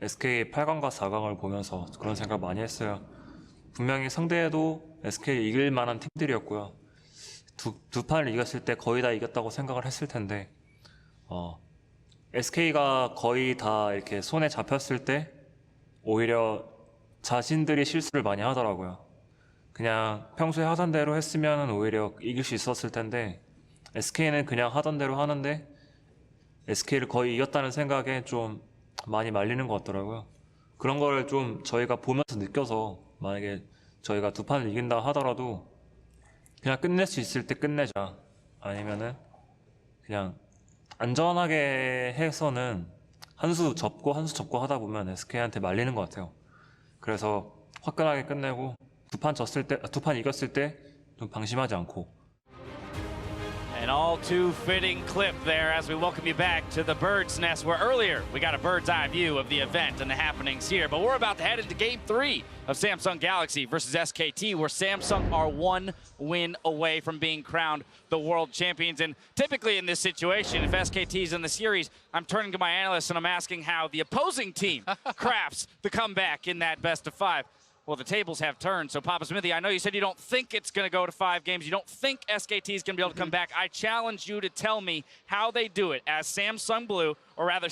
SK 8강과 4강을 보면서 그런 생각 많이 했어요. 분명히 상대도 SK 이길 만한 팀들이었고요. 두 판을 이겼을 때 거의 다 이겼다고 생각을 했을 텐데 SK가 거의 다 이렇게 손에 잡혔을 때 오히려 자신들이 실수를 많이 하더라고요. 그냥 평소에 하던 대로 했으면 오히려 이길 수 있었을 텐데 SK는 그냥 하던 대로 하는데 SK를 거의 이겼다는 생각에 좀 많이 말리는 것 같더라고요. 그런 걸 좀 저희가 보면서 느껴서 만약에 저희가 두 판을 이긴다 하더라도 그냥 끝낼 수 있을 때 끝내자, 아니면은 그냥 안전하게 해서는 한 수 접고 하다 보면 SK한테 말리는 것 같아요. 그래서 화끈하게 끝내고 두 판 이겼을 때 좀 방심하지 않고. An all too fitting clip there as we welcome you back to the Bird's Nest, where earlier we got a bird's eye view of the event and the happenings here. But we're about to head into Game 3 of Samsung Galaxy versus SKT, where Samsung are one win away from being crowned the world champions. And typically in this situation, if SKT is in the series, I'm turning to my analysts and I'm asking how the opposing team crafts the comeback in that best of 5. Well, the tables have turned. So, Papa Smithy, I know you said you don't think it's going to go to 5 games. You don't think SKT is going to be able to come back. I challenge you to tell me how they do it as Samsung Blue, or rather,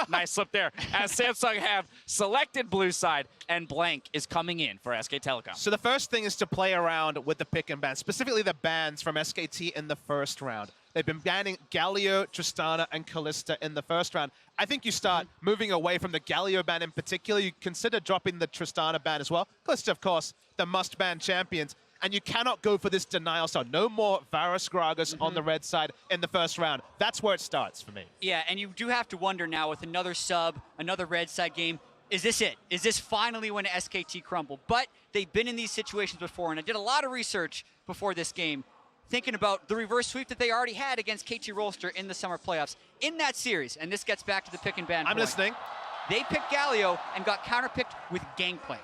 nice slip there, as Samsung have selected blue side and blank is coming in for SK Telecom. So the first thing is to play around with the pick and ban, specifically the bans from SKT in the first round. They've been banning Galio, Tristana, and Kalista in the first round. I think you start moving away from the Galio ban in particular. You consider dropping the Tristana ban as well. Kalista, of course, the must-ban champions. And you cannot go for this denial style. No more Varus Gragas on the red side in the first round. That's where it starts for me. Yeah, and you do have to wonder now with another sub, another red side game, is this it? Is this finally when SKT crumble? But they've been in these situations before, and I did a lot of research before this game, thinking about the reverse sweep that they already had against KT Rolster in the summer playoffs. In that series, and this gets back to the pick and ban I'm point, listening. they picked Galio and got counterpicked with Gangplank.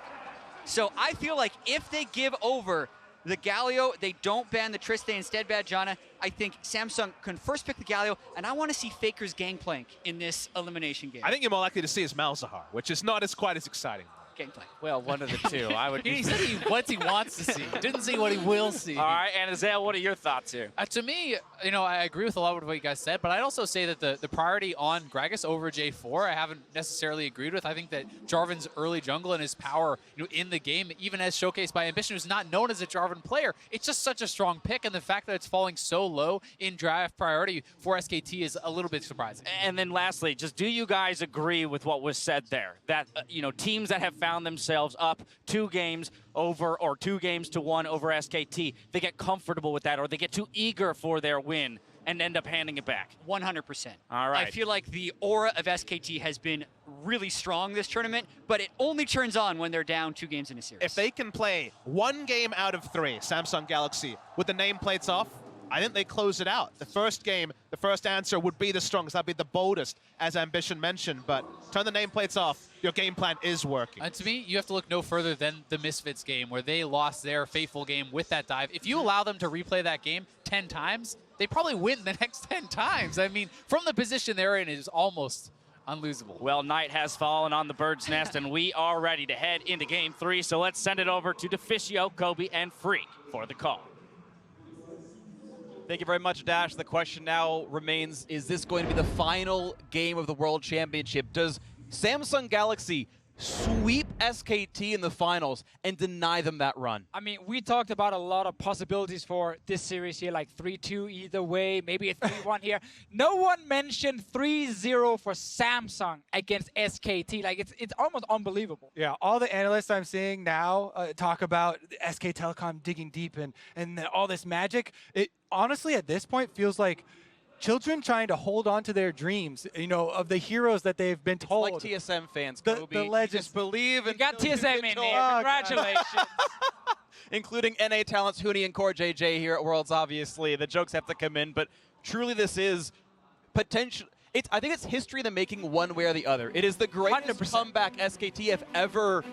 So I feel like if they give over the Galio, they don't ban the Triste, instead ban Janna, I think Samsung can first pick the Galio, and I want to see Faker's Gangplank in this elimination game. I think you're more likely to see is Malzahar, which is not quite as exciting. Gangplank. Well, one of the two. I would. He said what he wants to see. Didn't see what he will see. All right, and Azale, what are your thoughts here? To me, you know, I agree with a lot of what you guys said, but I'd also say that the priority on Gragas over J4, I haven't necessarily agreed with. I think that Jarvan's early jungle and his power, you know, in the game, even as showcased by Ambition, who's not known as a Jarvan player, it's just such a strong pick, and the fact that it's falling so low in draft priority for SKT is a little bit surprising. And then lastly, just do you guys agree with what was said there? That, you know, teams that have found themselves up 2 games over or 2 games to 1 over SKT, they get comfortable with that, or they get too eager for their win and end up handing it back. 100%. All right. I feel like the aura of SKT has been really strong this tournament, but it only turns on when they're down 2 games in a series. If they can play 1 game out of 3, Samsung Galaxy, with the nameplates off, I think they close it out. The first game, the first answer would be the strongest. That'd be the boldest, as Ambition mentioned. But turn the nameplates off, your game plan is working. And to me, you have to look no further than the Misfits game, where they lost their faithful game with that dive. If you allow them to replay that game 10 times, they probably win the next 10 times. I mean, from the position they're in, it is almost unlosable. Well, night has fallen on the Bird's Nest, and we are ready to head into Game 3. So let's send it over to Deficio, Kobe, and Freak for the call. Thank you very much, Dash. The question now remains, is this going to be the final game of the World Championship? Does Samsung Galaxy sweep SKT in the finals and deny them that run? I mean, we talked about a lot of possibilities for this series here, like 3-2 either way, maybe a 3-1 here. No one mentioned 3-0 for Samsung against SKT. Like, it's almost unbelievable. Yeah, all the analysts I'm seeing now talk about SK Telecom digging deep and all this magic. It honestly, at this point, feels like children trying to hold on to their dreams, you know, of the heroes that they've been told. It's like TSM fans, The Kobe. legends. You just believe and You got TSM in there. Congratulations. including NA talents Huni and Core JJ here at Worlds, obviously. The jokes have to come in, but truly this is potential. I think it's history in the making one way or the other. It is the greatest 100%. comeback SKT have ever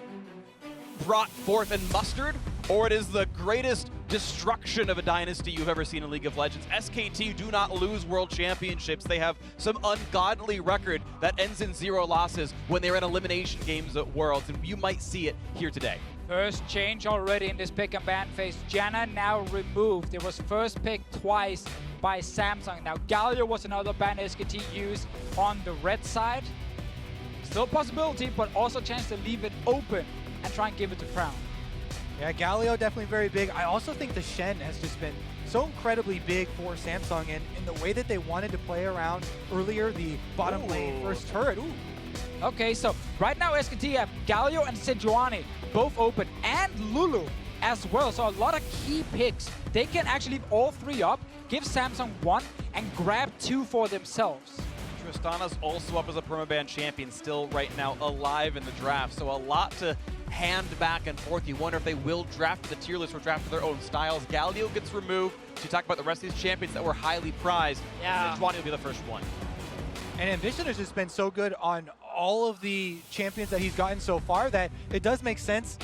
brought forth and mustered, or it is the greatest destruction of a dynasty you've ever seen in League of Legends. SKT do not lose world championships. They have some ungodly record that ends in 0 losses when they're in elimination games at Worlds, and you might see it here today. First change already in this pick and ban phase. Janna now removed. It was first picked twice by Samsung. Now Galio was another ban SKT used on the red side. Still a possibility, but also a chance to leave it open and try and give it to Crown. Yeah, Galio definitely very big. I also think the Shen has just been so incredibly big for Samsung, and in the way that they wanted to play around earlier, the bottom lane first turret. Ooh. Okay, so right now SKT have Galio and Sejuani both open, and Lulu as well. So a lot of key picks. They can actually leave all 3 up, give Samsung 1, and grab 2 for themselves. Tristana's also up as a permaban champion, still right now alive in the draft. So a lot to hand back and forth. You wonder if they will draft the tier list or draft their own styles. Galio gets removed. So you talk about the rest of these champions that were highly prized. Yeah. Sejuani will be the first one. And Ambition has just been so good on all of the champions that he's gotten so far that it does make sense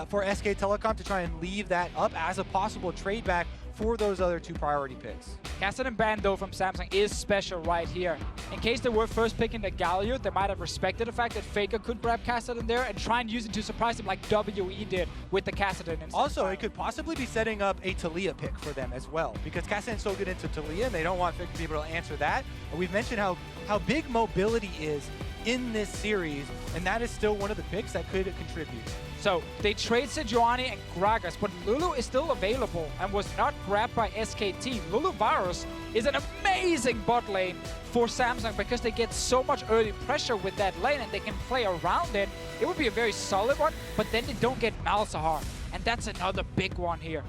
for SK Telecom to try and leave that up as a possible trade back for those other 2 priority picks. Kassadin ban though from Samsung is special right here. In case they were first picking the Galio, they might have respected the fact that FLICKR could grab Kassadin there and try and use it to surprise him like WE did with the Kassadin. Also, it could possibly be setting up a Taliyah pick for them as well, because Kassadin's so good into Taliyah and they don't want FLICKR to be able to answer that. We've mentioned how big mobility is in this series, and that is still one of the picks that could contribute. So they trade Sejuani and Gragas, but Lulu is still available and was not grabbed by SKT. Lulu Varus is an amazing bot lane for Samsung because they get so much early pressure with that lane and they can play around it. It would be a very solid one, but then they don't get Malzahar, and that's another big one here.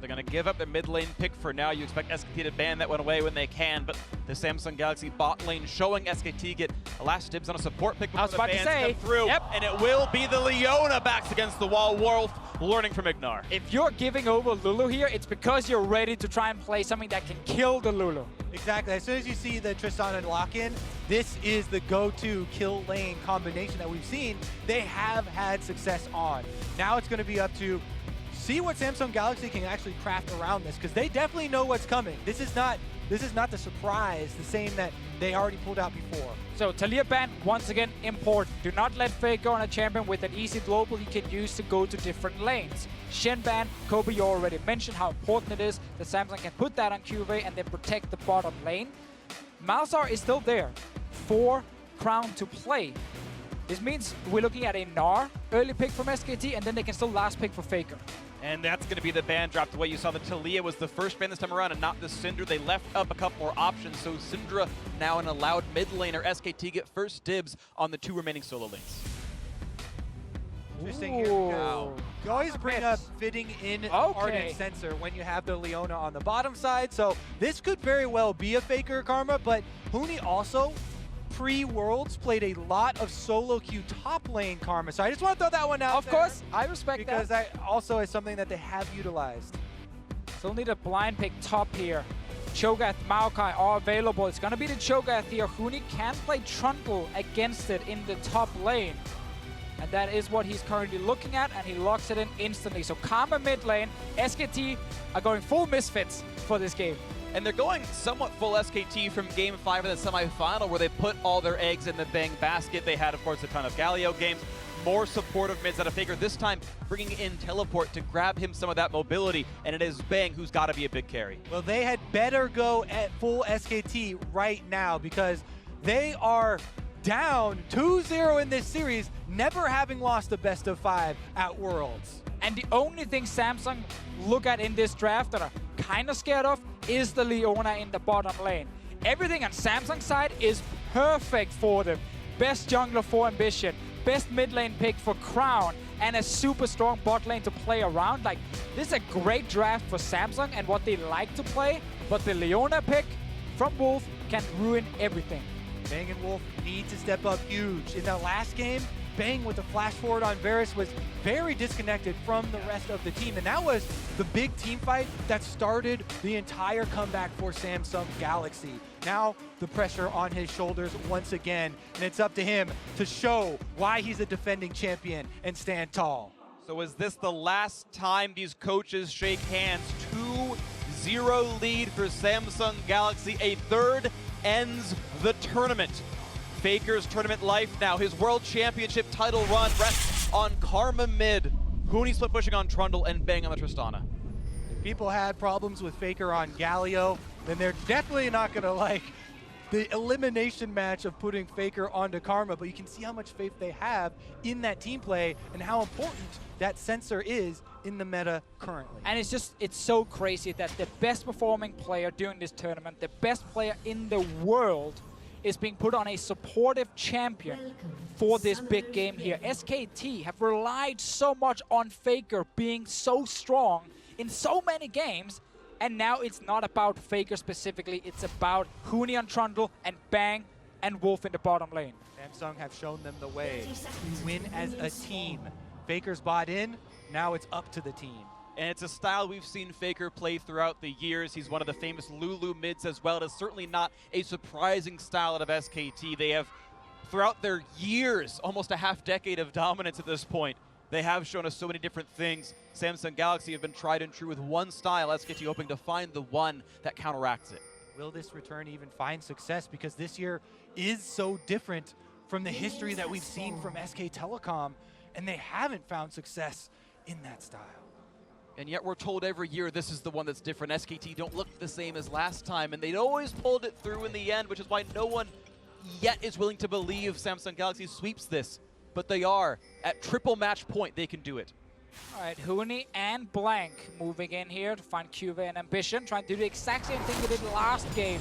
They're going to give up the mid lane pick for now. You expect SKT to ban that one away when they can, but the Samsung Galaxy bot lane showing SKT get a last dibs on a support pick before the bans come through. Yep. And it will be the Leona backs against the wall. Wolf learning from Ignar. If you're giving over Lulu here, it's because you're ready to try and play something that can kill the Lulu. Exactly. As soon as you see the Tristana lock-in, this is the go-to kill lane combination that we've seen. They have had success on. Now it's going to be up to see what Samsung Galaxy can actually craft around this, because they definitely know what's coming. This is not the surprise, the same that they already pulled out before. So Taliyah ban, once again, important. Do not let FLICKR go on a champion with an easy global he can use to go to different lanes. Shen ban, Kobe, you already mentioned how important it is that Samsung can put that on QV and then protect the bottom lane. Malzahar is still there for Crown to play. This means we're looking at a Gnar early pick from SKT, and then they can still last pick for FLICKR. And that's going to be the ban dropped away. You saw the Taliyah was the first ban this time around and not the Syndra. They left up a couple more options, so Syndra now an allowed mid laner. SKT get first dibs on the 2 remaining solo lanes. Interesting here. Now, you always bring up fitting in Ardent Sensor when you have the Leona on the bottom side, so this could very well be a FLICKR Karma, but Huni also pre-Worlds played a lot of solo queue top lane Karma, so I just want to throw that one out Of course, I respect because that. that also is something that they have utilized. Still need a blind pick top here. Cho'Gath, Maokai are available. It's going to be the Cho'Gath here. Huni can play Trundle against it in the top lane. And that is what he's currently looking at, and he locks it in instantly. So Karma mid lane, SKT are going full misfits for this game. And they're going somewhat full SKT from Game 5 of the semifinal, where they put all their eggs in the Bang basket. They had, of course, a ton of Galio games, more supportive mids out of FLICKR, this time bringing in Teleport to grab him some of that mobility, and it is Bang who's got to be a big carry. Well, they had better go at full SKT right now, because they are down 2-0 in this series, never having lost the best of 5 at Worlds. And the only thing Samsung look at in this draft that are kind of scared of is the Leona in the bottom lane. Everything on Samsung's side is perfect for them. Best jungler for Ambition, best mid lane pick for Crown, and a super strong bot lane to play around. Like, this is a great draft for Samsung and what they like to play, but the Leona pick from Wolf can ruin everything. Bang and Wolf need to step up huge. In that last game, Bang with the flash forward on Varus was very disconnected from the rest of the team, and that was the big team fight that started the entire comeback for Samsung Galaxy. Now the pressure on his shoulders once again, and it's up to him to show why he's a defending champion and stand tall. So is this the last time these coaches shake hands? 2-0 lead for Samsung Galaxy. A third ends the tournament. FLICKR's tournament life now. His World Championship title run rests on Karma mid. Huni split pushing on Trundle and Bang on the Tristana. If people had problems with FLICKR on Galio, then they're definitely not going to like the elimination match of putting FLICKR onto Karma, but you can see how much faith they have in that team play and how important that sensor is in the meta currently. And it's so crazy that the best performing player during this tournament, the best player in the world, is being put on a supportive champion for this big game here. SKT have relied so much on FLICKR being so strong in so many games, and now it's not about FLICKR specifically, it's about Huni on Trundle and Bang and Wolf in the bottom lane. Samsung have shown them the way to win as a team. FLICKR's bought in, now it's up to the team. And it's a style we've seen FLICKR play throughout the years. He's one of the famous Lulu mids as well. It is certainly not a surprising style out of SKT. They have, throughout their years, almost a half-decade of dominance at this point, they have shown us so many different things. Samsung Galaxy have been tried and true with one style. SKT hoping to find the one that counteracts it. Will this return even find success? Because this year is so different from the history that we've seen from SK Telecom, and they haven't found success in that style. And yet we're told every year this is the one that's different. SKT don't look the same as last time, and they'd always pulled it through in the end, which is why no one yet is willing to believe Samsung Galaxy sweeps this. But they are. At triple match point, they can do it. All right, Huni and Blank moving in here to find Cuve and Ambition, trying to do the exact same thing they did last game.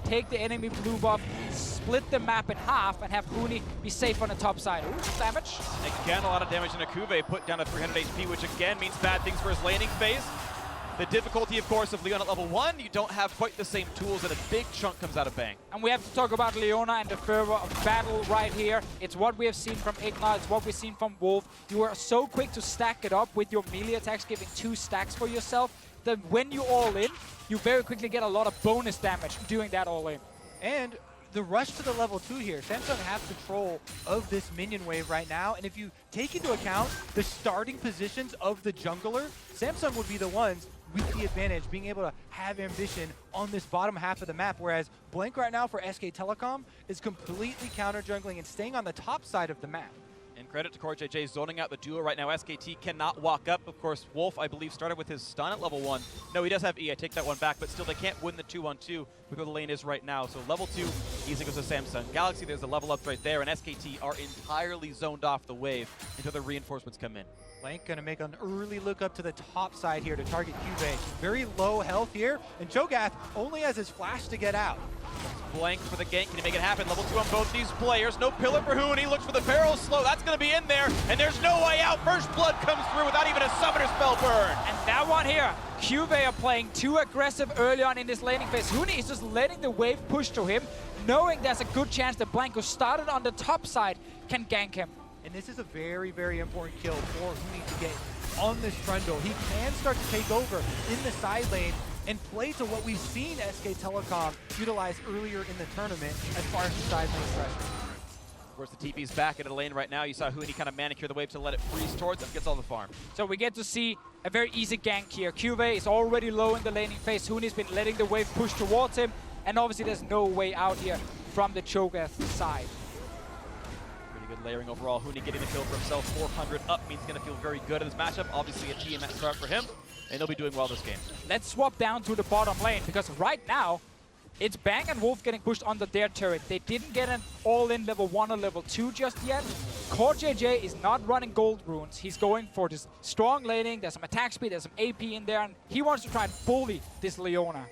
Take the enemy blue buff, split the map in half, and have Huni be safe on the top side. Ooh, damage. Again, a lot of damage in a Cuve, put down to 300 HP, which again means bad things for his laning phase. The difficulty, of course, of Leon at level 1, you don't have quite the same tools, and a big chunk comes out of Bang. And we have to talk about Leona and the fervor of battle right here. It's what we have seen from Igna, it's what we've seen from Wolf. You are so quick to stack it up with your melee attacks, giving 2 stacks for yourself, that when you all in, you very quickly get a lot of bonus damage doing that all in. And the rush to the level 2 here, Samsung have control of this minion wave right now, and if you take into account the starting positions of the jungler, Samsung would be the ones with the advantage, being able to have Ambition on this bottom half of the map, whereas Blank right now for SK Telecom is completely counter-jungling and staying on the top side of the map. And credit to CoreJJ zoning out the duo right now. SKT cannot walk up. Of course, Wolf, I believe, started with his stun at level 1. No, he does have E. I take that one back, but still they can't win the 2-on-2 with where the lane is right now. So level 2 easily goes to Samsung Galaxy. There's the level ups right there, and SKT are entirely zoned off the wave until the reinforcements come in. Blank gonna make an early look up to the top side here to target Cube. Very low health here, and Cho'Gath only has his flash to get out. Blank for the gank. Can he make it happen? Level 2 on both these players. No pillar for Huni. Looks for the barrel slow. That's going to be in there. And there's no way out. First blood comes through without even a summoner spell burn. And that one here, Cube are playing too aggressive early on in this laning phase. Huni is just letting the wave push to him, knowing there's a good chance that Blank, who started on the top side, can gank him. And this is a very, very important kill for Huni to get on this Trundle. He can start to take over in the side lane and play to what we've seen SK Telecom utilize earlier in the tournament as far as the side lane pressure. Of course, the TP's back into the lane right now. You saw Huni kind of manicure the wave to let it freeze towards him. Gets all the farm. So we get to see a very easy gank here. Cube is already low in the laning phase. Huni's been letting the wave push towards him, and obviously there's no way out here from the Cho'Gath side. Pretty good layering overall. Huni getting the kill for himself. 400 up means going to feel very good in this matchup. Obviously a TM start for him, and he'll be doing well this game. Let's swap down to the bottom lane, because right now, it's Bang and Wolf getting pushed under their turret. They didn't get an all-in level 1 or level 2 just yet. CoreJJ is not running gold runes. He's going for this strong laning. There's some attack speed, there's some AP in there, and he wants to try and bully this Leona.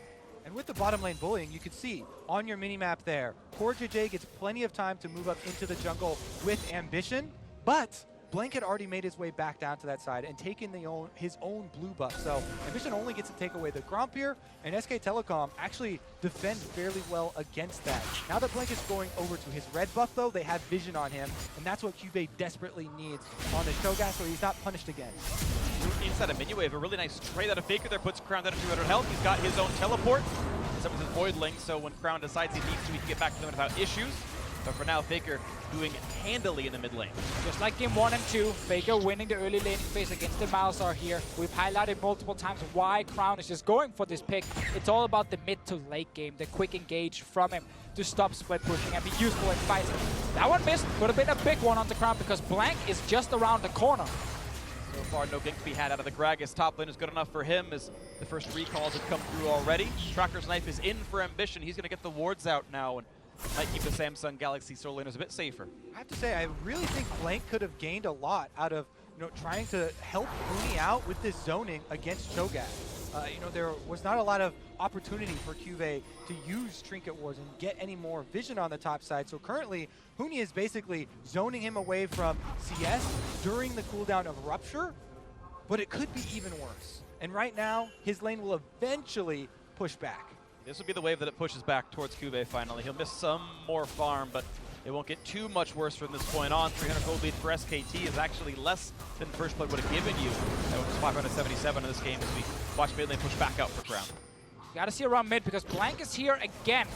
And with the bottom lane bullying, you can see on your mini-map there, CoreJJ gets plenty of time to move up into the jungle with Ambition, but Blank had already made his way back down to that side and taken his own blue buff. So Ambition only gets to take away the Gromp here, and SK Telecom actually defend fairly well against that. Now that Blank is going over to his red buff though, they have vision on him, and that's what Cube desperately needs on the Cho'Gath so he's not punished again. Inside a mini wave, a really nice trade out of FLICKR there, puts Crown down to 200 health. He's got his own teleport. Summons his Voidling, so when Crown decides he needs to, he can get back to them without issues. But for now, FLICKR doing handily in the mid lane. Just like game 1 and 2, FLICKR winning the early laning phase against the Malzahar here. We've highlighted multiple times why Crown is just going for this pick. It's all about the mid to late game, the quick engage from him to stop split pushing and be useful in fights. That one missed, could have been a big one on the Crown because Blank is just around the corner. So far, no gank to be had out of the Gragas. Top lane is good enough for him as the first recalls have come through already. Tracker's Knife is in for ambition. He's going to get the wards out now and might keep the Samsung Galaxy solo laners a bit safer. I have to say, I really think Blank could have gained a lot out of trying to help Huni out with this zoning against Cho'Gath. There was not a lot of opportunity for Cuvée to use Trinket Wars and get any more vision on the top side. So currently, Huni is basically zoning him away from CS during the cooldown of Rupture, but it could be even worse. And right now, his lane will eventually push back. This will be the wave that it pushes back towards Cuvée finally. He'll miss some more farm, but it won't get too much worse from this point on. 300 gold lead for SKT is actually less than first blood would have given you. That was 577 in this game as we watch mid lane push back out for Crown. Gotta see around mid because Blank is here again.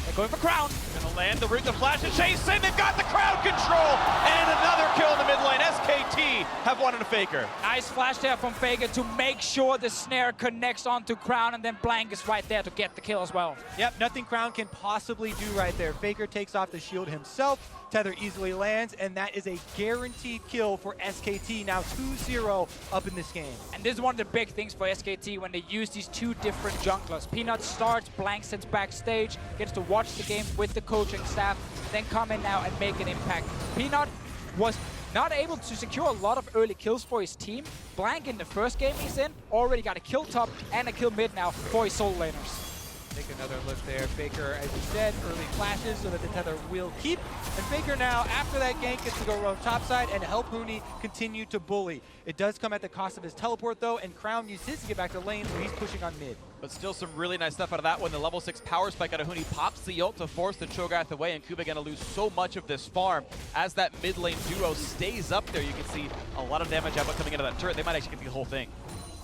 They're going for Crown. Gonna land the root, the flash, and chase in. They've got the crowd control, and another kill in the mid lane. SKT have won in a FLICKR. Nice flash there from FLICKR to make sure the snare connects onto Crown, and then Blank is right there to get the kill as well. Yep, nothing Crown can possibly do right there. FLICKR takes off the shield himself. Tether easily lands, and that is a guaranteed kill for SKT, now 2-0 up in this game. And this is one of the big things for SKT when they use these two different junglers. Peanut starts, Blank sits backstage, gets to watch the game with the coaching staff, then come in now and make an impact. Peanut was not able to secure a lot of early kills for his team. Blank in the first game he's in already got a kill top and a kill mid now for his solo laners. Take another look there. FLICKR, as you said, early flashes so that the tether will keep. And FLICKR now, after that gank, gets to go roam topside and help Huni continue to bully. It does come at the cost of his teleport, though, and Crown used his to get back to lane, so he's pushing on mid. But still some really nice stuff out of that one. The level 6 power spike out of Huni pops the ult to force the Cho'Gath away, and Cuvée going to lose so much of this farm. As that mid lane duo stays up there, you can see a lot of damage output coming into that turret. They might actually get the whole thing.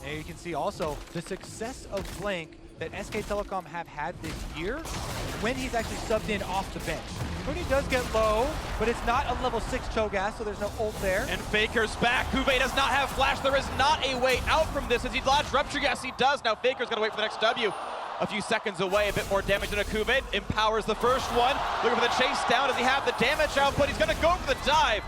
And you can see also the success of Blank that SK Telecom have had this year when he's actually subbed in off the bench. Huni does get low, but it's not a level 6 Cho'Gath, so there's no ult there. And FLICKR's back. Cuvée does not have flash. There is not a way out from this. As he dodged Rupture, yes he does. Now FLICKR's gonna wait for the next W. A few seconds away, a bit more damage than a Cuvée. Empowers the first one. Looking for the chase down. Does he have the damage output? He's gonna go for the dive.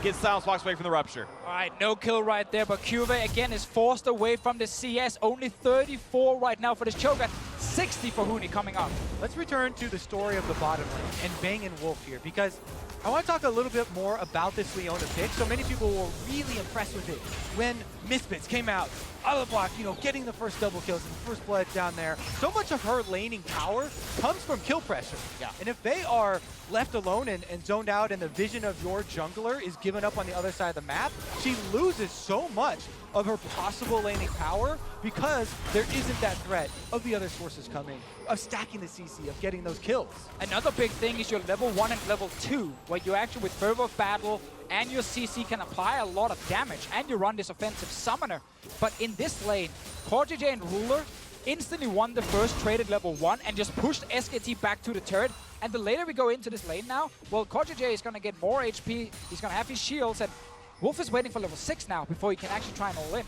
Gets silence, walks away from the Rupture. All right, no kill right there, but Cuvée again is forced away from the CS. Only 34 right now for this Cho'Gath. 60 for Huni coming up. Let's return to the story of the bottom lane and Bang & Wolf here, because I want to talk a little bit more about this Leona pick. So many people were really impressed with it when Misfits came out of the block, getting the first double kills and first blood down there. So much of her laning power comes from kill pressure. Yeah. And if they are left alone and zoned out and the vision of your jungler is given up on the other side of the map, she loses so much of her possible laning power because there isn't that threat of the other sources coming, of stacking the CC, of getting those kills. Another big thing is your level 1 and level 2, where you actually with Fervor of Battle and your CC can apply a lot of damage, and you run this offensive summoner. But in this lane, CoreJJ and Ruler instantly won the first trade at level 1 and just pushed SKT back to the turret. And the later we go into this lane now, well, CoreJJ is going to get more HP, he's going to have his shields, and Wolf is waiting for level 6 now before he can actually try and all in.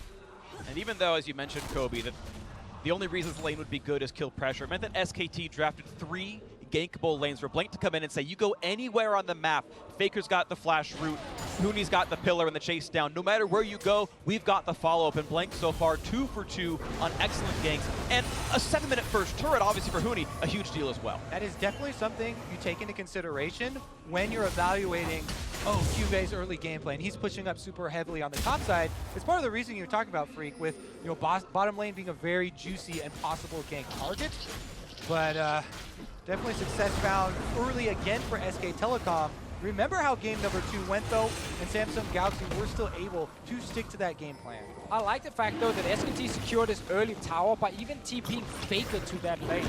And even though, as you mentioned, Kobe, that the only reason this lane would be good is kill pressure, it meant that SKT drafted 3 gankable lanes for Blank to come in and say, you go anywhere on the map. FLICKR's got the flash route, Huni's got the pillar and the chase down. No matter where you go, we've got the follow-up. And Blank so far 2 for 2 on excellent ganks. And a 7-minute first turret, obviously for Huni, a huge deal as well. That is definitely something you take into consideration when you're evaluating, Cuvé's early gameplay. And he's pushing up super heavily on the top side. It's part of the reason you're talking about, Freak, with bottom lane being a very juicy and possible gank target. But definitely success found early again for SK Telecom. Remember how game number 2 went, though, and Samsung Galaxy were still able to stick to that game plan. I like the fact, though, that SKT secured this early tower by even TPing FLICKR to that lane.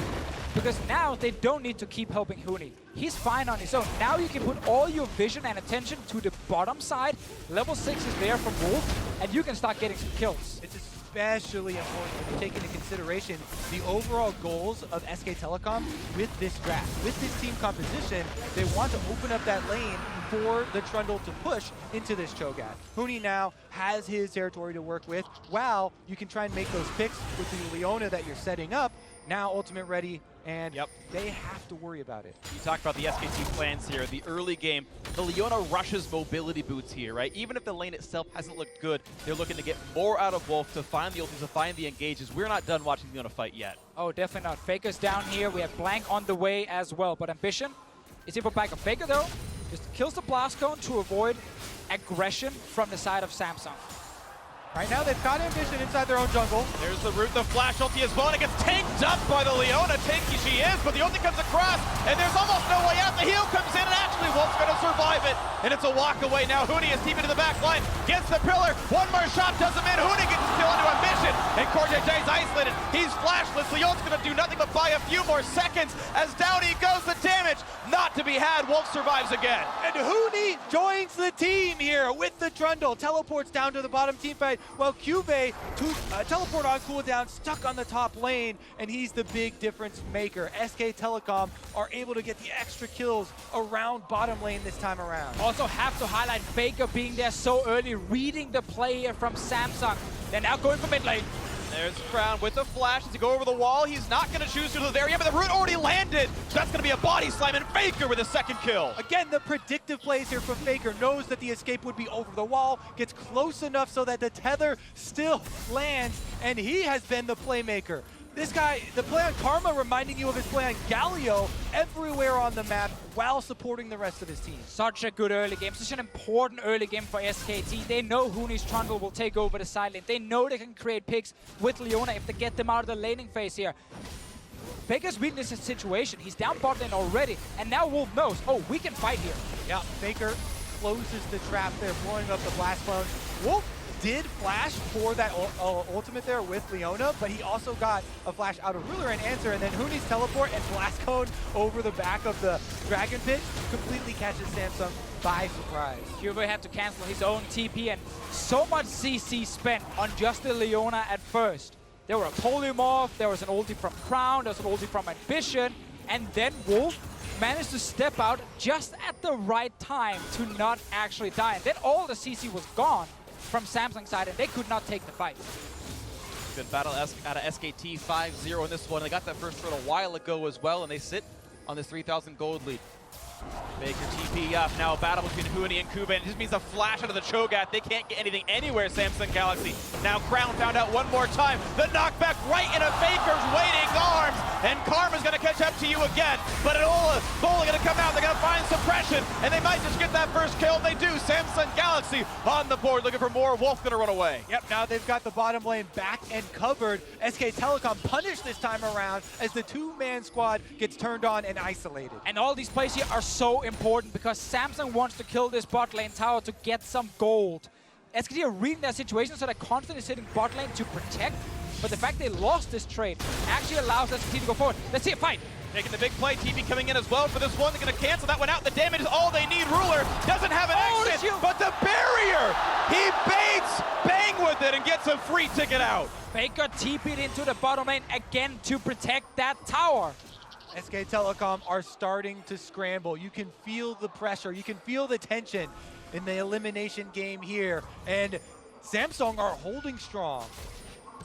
Because now they don't need to keep helping Huni. He's fine on his own. Now you can put all your vision and attention to the bottom side. Level 6 is there from Wolf, and you can start getting some kills. It's especially important when you take into consideration the overall goals of SK Telecom with this draft. With this team composition, they want to open up that lane for the Trundle to push into this Cho'Gath. Huni now has his territory to work with, while you can try and make those picks with the Leona that you're setting up. Now ultimate ready, and they have to worry about it. You talked about the SKT plans here. The early game, the Leona rushes mobility boots here, right? Even if the lane itself hasn't looked good, they're looking to get more out of Wolf to find the ultimates, to find the engages. We're not done watching the Leona fight yet. Oh, definitely not. Faker's down here. We have Blank on the way as well. But Ambition is able to back up Faker, though. Just kills the Blast Cone to avoid aggression from the side of Samsung. Right now, they've got Ambition inside their own jungle. There's the root, the flash ulti as well, and it gets tanked up by the Leona. Tanky she is, but the ulti comes across, and there's almost no way out. The heal comes in, and actually Wolf's gonna survive it, and it's a walk away. Now Huni is deep into the back line, gets the pillar, one more shot does him in. Huni gets his kill into Ambition, and Cortej's isolated. He's flashless. Leona's gonna do nothing but buy a few more seconds as down he goes. The damage not to be had. Wolf survives again. And Huni joins the team here with the Trundle. Teleports down to the bottom team fight, while Cube teleport on cooldown, stuck on the top lane, and he's the big difference maker. SK Telecom are able to get the extra kills around bottom lane this time around. Also have to highlight Faker being there so early, reading the play here from Samsung. They're now going for mid lane. There's Crown with the flash to go over the wall. He's not going to choose to there yet, but the root already landed. So that's going to be a body slam, and Faker with a second kill. Again, the predictive plays here from Faker. Knows that the escape would be over the wall, gets close enough so that the tether still lands, and he has been the playmaker. This guy, the play on Karma reminding you of his play on Galio everywhere on the map while supporting the rest of his team. Such a good early game, such an important early game for SKT. They know Huni's Trundle will take over the side lane. They know they can create picks with Leona if they get them out of the laning phase here. Faker's reading this situation. He's down bot lane already, and now Wolf knows, oh, we can fight here. Yeah, Faker closes the trap there, blowing up the blast cone. Wolf did flash for that ultimate there with Leona, but he also got a flash out of Ruler and answer, and then Huni's teleport and blast cone over the back of the Dragon Pit completely catches Samsung by surprise. Cube had to cancel his own TP, and so much CC spent on just the Leona at first. There were a polymorph, there was an ulti from Crown, there was an ulti from Ambition, and then Wolf managed to step out just at the right time to not actually die. And then all the CC was gone from Samsung's side, and they could not take the fight. Good battle out of SKT 5-0 in this one. They got that first turn a while ago as well, and they sit on this 3,000 gold lead. Baker TP up. Now a battle between Huni and Kuben. It just means a flash out of the Cho'Gath. They can't get anything anywhere, Samsung Galaxy. Now Crown found out one more time. The knockback right into Faker's waiting arms. And Karma's going to catch up to you again. But Olola going to come out. They're going to find suppression. And they might just get that first kill. They do. Samsung Galaxy on the board looking for more. Wolf going to run away. Yep, now they've got the bottom lane back and covered. SK Telecom punished this time around as the two-man squad gets turned on and isolated. And all these plays here are so important because Samsung wants to kill this bot lane tower to get some gold. SKT are reading their situation, so they're constantly sitting bot lane to protect. But the fact they lost this trade actually allows SKT to go forward. Let's see a fight. Making the big play, TP coming in as well for this one. They're going to cancel that one out. The damage is all they need. Ruler doesn't have an exit, but the barrier, he baits, bang with it, and gets a free ticket out. Faker TP'd into the bottom lane again to protect that tower. SK Telecom are starting to scramble. You can feel the pressure. You can feel the tension in the elimination game here. And Samsung are holding strong.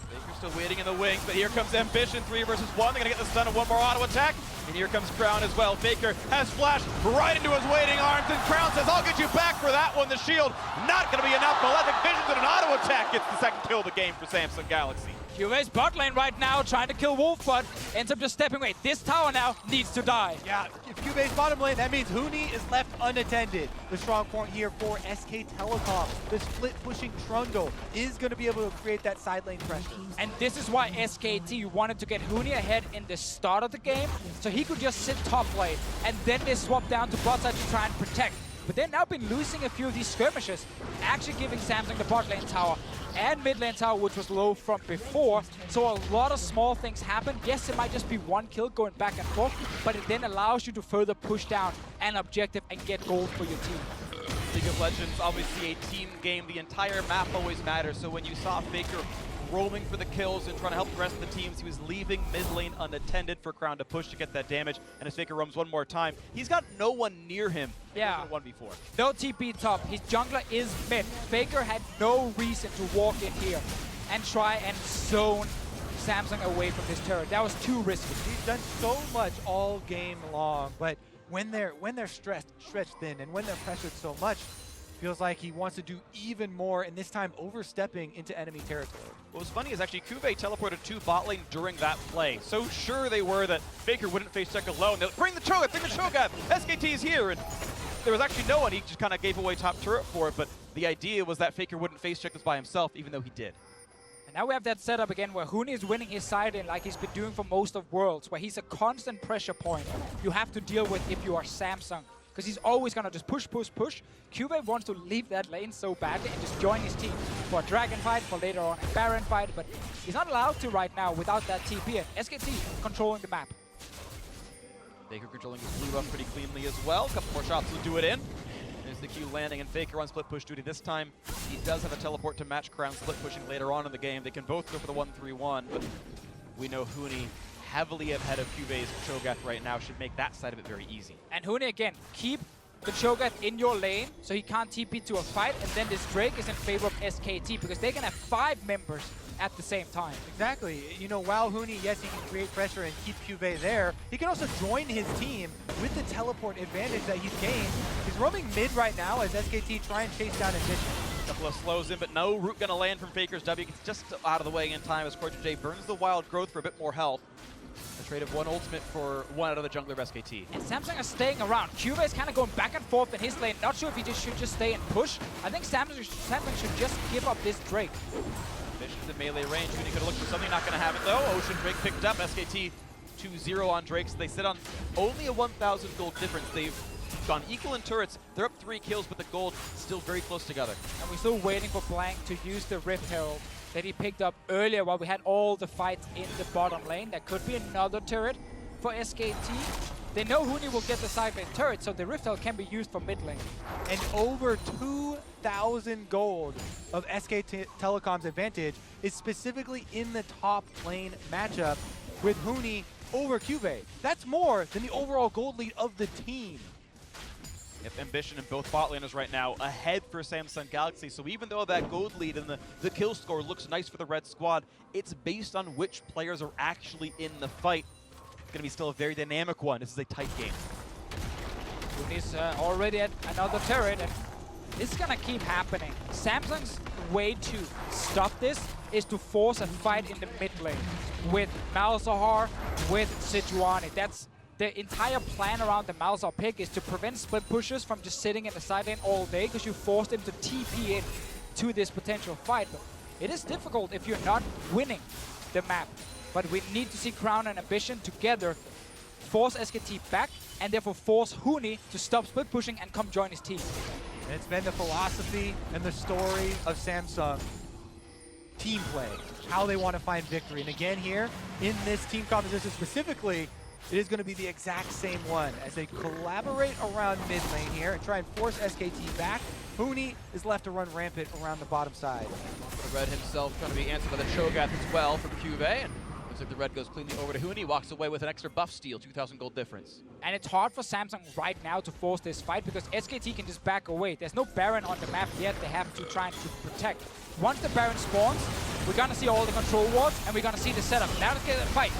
Baker's still waiting in the wings, but here comes Ambition, 3 versus 1. They're going to get the stun of one more auto attack. And here comes Crown as well. Faker has flashed right into his waiting arms, and Crown says, I'll get you back for that one. The shield not going to be enough. Malefic Visions and an auto attack gets the second kill of the game for Samsung Galaxy. QA's bot lane right now trying to kill Wolf, but ends up just stepping away. This tower now needs to die. Yeah, if Cube's bottom lane, that means Huni is left unattended. The strong point here for SK Telecom. The split pushing Trundle is going to be able to create that side lane pressure. And this is why SKT wanted to get Huni ahead in the start of the game, so he could just sit top lane, and then they swap down to bot side to try and protect. But they've now been losing a few of these skirmishes, actually giving Samsung the bot lane tower and mid lane tower, which was low from before. So a lot of small things happen. Yes, it might just be one kill going back and forth, but it then allows you to further push down an objective and get gold for your team. League of Legends, obviously a team game. The entire map always matters. So when you saw Faker roaming for the kills and trying to help the rest of the teams. He was leaving mid lane unattended for Crown to push to get that damage, and as FLICKR roams one more time, he's got no one near him. Yeah. 1v4. No TP top. His jungler is mid. FLICKR had no reason to walk in here and try and zone Samsung away from his turret. That was too risky. He's done so much all game long, but when they're stretched thin and when they're pressured so much, feels like he wants to do even more, and this time overstepping into enemy territory. What was funny is actually Kube teleported to bot lane during that play. So sure they were that FLICKR wouldn't face check alone. They'll bring the Cho'Gath, bring the Cho'Gath! SKT's here! And there was actually no one. He just kind of gave away top turret for it, but the idea was that FLICKR wouldn't face check this by himself, even though he did. And now we have that setup again where Huni is winning his side in like he's been doing for most of Worlds, where he's a constant pressure point you have to deal with if you are Samsung. Because he's always going to just push, push, push. Kube wants to leave that lane so badly and just join his team for a Dragon fight, for later on a Baron fight, but he's not allowed to right now without that TP, and SKT controlling the map. FLICKR controlling his blue buff pretty cleanly as well. A couple more shots to do it in. There's the Q landing, and FLICKR on split push duty this time. He does have a teleport to match Crown split pushing later on in the game. They can both go for the 1-3-1, but we know Huni heavily ahead of Cube's Cho'Gath right now should make that side of it very easy. And Huni again, keep the Cho'Gath in your lane so he can't TP to a fight, and then this Drake is in favor of SKT because they can have 5 members at the same time. Exactly. You know, while Huni, yes, he can create pressure and keep Kube there, he can also join his team with the teleport advantage that he's gained. He's roaming mid right now as SKT try and chase down Ambition. Couple of slows in, but no root gonna land from FLICKR's W. Gets just out of the way in time as Cordial J burns the wild growth for a bit more health. A trade of 1 ultimate for 1 out of the jungler of SKT. And Samsung is staying around. Kube is kind of going back and forth in his lane. Not sure if he should just stay and push. I think Samsung should just give up this Drake. Ambition's in melee range. Huni could have looked for something, not gonna have it though. Ocean Drake picked up. SKT 2-0 on Drake, so they sit on only a 1,000 gold difference. They've gone equal in turrets. They're up 3 kills, but the gold still very close together. And we're still waiting for Blank to use the Rift Herald that he picked up earlier while we had all the fights in the bottom lane. That could be another turret for SKT. They know Huni will get the side lane turret, so the Rift Herald can be used for mid lane. And over 2,000 gold of SK Telecom's advantage is specifically in the top lane matchup with Huni over Kube. That's more than the overall gold lead of the team. If Ambition and both bot laners right now ahead for Samsung Galaxy, so even though that gold lead and the kill score looks nice for the red squad, it's based on which players are actually in the fight. It's going to be still a very dynamic one. This is a tight game. Huni's already at another turret, and this is going to keep happening. Samsung's way to stop this is to force a fight in the mid lane with Malzahar, with Sejuani. That's the entire plan around the Malzahar pick, is to prevent split pushers from just sitting in the side lane all day because you force them to TP in to this potential fight. But it is difficult if you're not winning the map. But we need to see Crown and Ambition together force SKT back and therefore force Huni to stop split pushing and come join his team. And it's been the philosophy and the story of Samsung. Team play, how they want to find victory. And again here, in this team composition specifically, it is going to be the exact same one as they collaborate around mid lane here and try and force SKT back. Huni is left to run rampant around the bottom side. The Red himself trying to be answered by the Cho'Gath as well from Cube, and looks like the Red goes cleanly over to Huni, walks away with an extra buff steal, 2,000 gold difference. And it's hard for Samsung right now to force this fight because SKT can just back away. There's no Baron on the map yet. They have to try to protect. Once the Baron spawns, we're going to see all the control wards and we're going to see the setup. Now let's get a fight.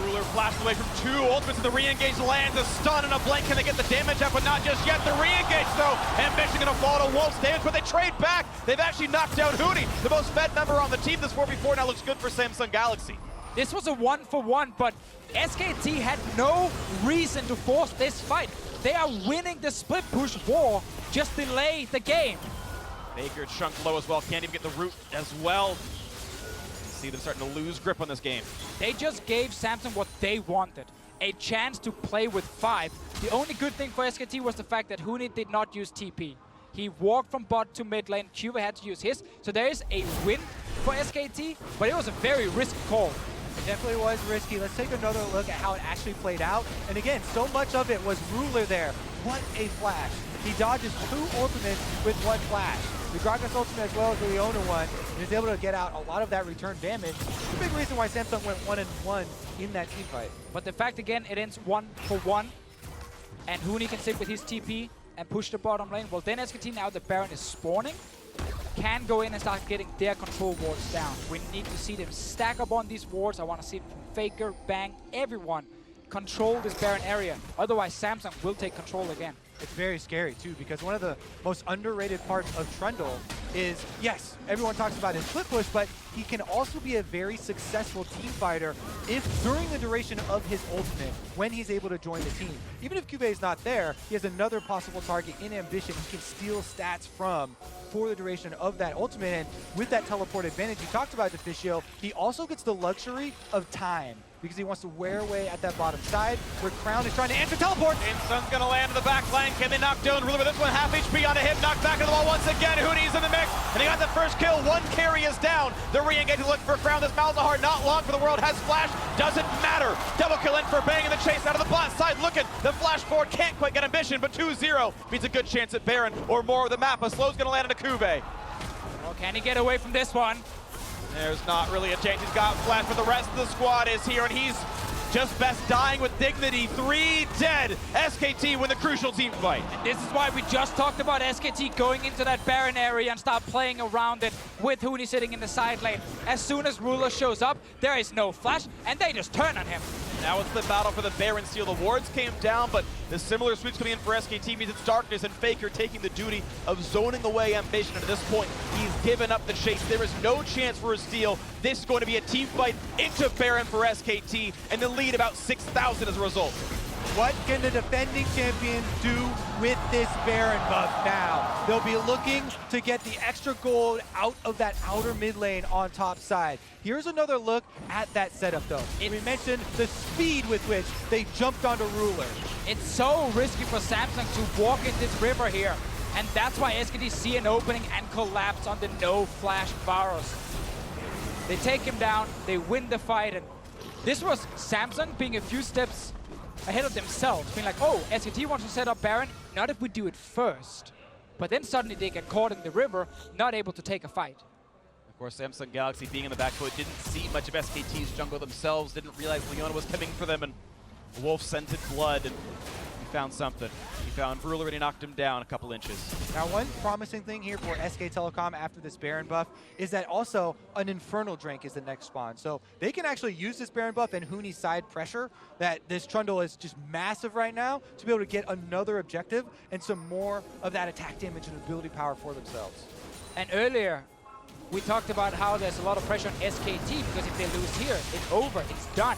Ruler blasted away from 2 ultimates, and the re-engage lands a stun and a blink. Can they get the damage up? But not just yet. The re-engage though. Ambition gonna fall to Wolf's damage, but they trade back. They've actually knocked down Huni. The most fed member on the team this 4v4 now looks good for Samsung Galaxy. This was a 1-for-1, but SKT had no reason to force this fight. They are winning the split push war. Just delay the game. Baker chunked low as well. Can't even get the root as well. See them starting to lose grip on this game. They just gave Samsung what they wanted. A chance to play with 5. The only good thing for SKT was the fact that Huni did not use TP. He walked from bot to mid lane. Cuba had to use his. So there is a win for SKT, but it was a very risky call. It definitely was risky. Let's take another look at how it actually played out. And again, so much of it was Ruler there. What a flash. He dodges 2 ultimates with 1 flash. the Gragas ultimate as well as the Leona one, and is able to get out a lot of that return damage. It's a big reason why Samsung went 1-1 in that team fight. But the fact again, it ends 1-1, and Huni can sit with his TP and push the bottom lane. Well, then SKT, now the Baron is spawning, can go in and start getting their control wards down. We need to see them stack up on these wards. I want to see it from FLICKR, Bang, everyone control this Baron area. Otherwise, Samsung will take control again. It's very scary too, because one of the most underrated parts of Trundle is, yes, everyone talks about his split push, but he can also be a very successful team fighter if during the duration of his ultimate, when he's able to join the team. Even if Cube is not there, he has another possible target in Ambition he can steal stats from for the duration of that ultimate. And with that teleport advantage you talked about, Deficio, he also gets the luxury of time, because he wants to wear away at that bottom side, where Crown is trying to answer teleport. Sun's gonna land in the back line. Can they knock down Ruler with this one? Half HP on a hit, knocked back into the wall once again. Hooney's in the mix, and they got the first kill. One carry is down. They're re-engaging, looking for Crown. This Malzahar, not long for the world, has flash. Doesn't matter. Double kill in for Bang in the chase out of the bot side. Looking, the flash forward can't quite get Ambition, but 2-0 means a good chance at Baron or more of the map. A slow's gonna land into Kube. Well, can he get away from this one? There's not really a chance. He's got flash, but the rest of the squad is here, and he's just best dying with dignity. 3 dead. SKT win the crucial team fight. And this is why we just talked about SKT going into that Baron area and start playing around it with Huni sitting in the side lane. As soon as Ruler shows up, there is no flash, and they just turn on him. Now it's the battle for the Baron steal. The wards came down, but the similar sweeps coming in for SKT means it's Darkness and FLICKR taking the duty of zoning away Ambition. And at this point, he's given up the chase. There is no chance for a steal. This is going to be a team fight into Baron for SKT, and the lead about 6,000 as a result. What can the defending champion do with this Baron buff now? They'll be looking to get the extra gold out of that outer mid lane on top side. Here's another look at that setup though. We mentioned the speed with which they jumped onto Ruler. It's so risky for Samsung to walk in this river here. And that's why SKT see an opening and collapse on the no flash Varus. They take him down, they win the fight, and this was Samsung being a few steps ahead of themselves, being like, oh, SKT wants to set up Baron, not if we do it first. But then suddenly they get caught in the river, not able to take a fight. Of course, Samsung Galaxy being in the backfoot didn't see much of SKT's jungle themselves, didn't realize Leona was coming for them, and Wolf scented blood, and he found something. He found Ruler and he knocked him down a couple inches. Now, one promising thing here for SK Telecom after this Baron buff is that also an Infernal Drink is the next spawn. So they can actually use this Baron buff and Huni's side pressure that this Trundle is just massive right now to be able to get another objective and some more of that attack damage and ability power for themselves. And earlier, we talked about how there's a lot of pressure on SKT because if they lose here, it's over, it's done.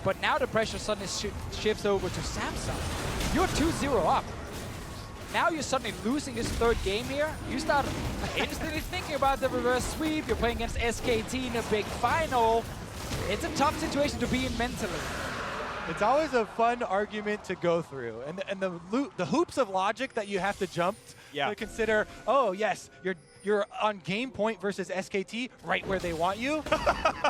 But now the pressure suddenly shifts over to Samsung. You're 2-0 up. Now you're suddenly losing this third game here. You start instantly thinking about the reverse sweep. You're playing against SKT in a big final. It's a tough situation to be in mentally. It's always a fun argument to go through. And the hoops of logic that you have to jump to consider, oh yes, you're on game point versus SKT right where they want you.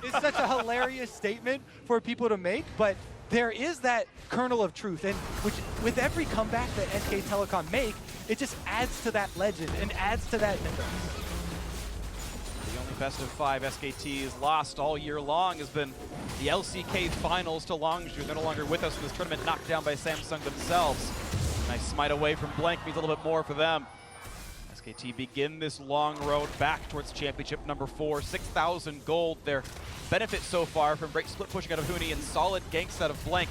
It's such a hilarious statement for people to make, but there is that kernel of truth, and which with every comeback that SK Telecom make, it just adds to that legend and adds to that mythos. The only best of 5 SKT has lost all year long has been the LCK finals to Longzhu. They're no longer with us in this tournament, knocked down by Samsung themselves. Nice smite away from Blank means a little bit more for them. SKT begin this long road back towards championship number 4. 6,000 gold. Their benefit so far from great split pushing out of Huni and solid ganks out of Blank.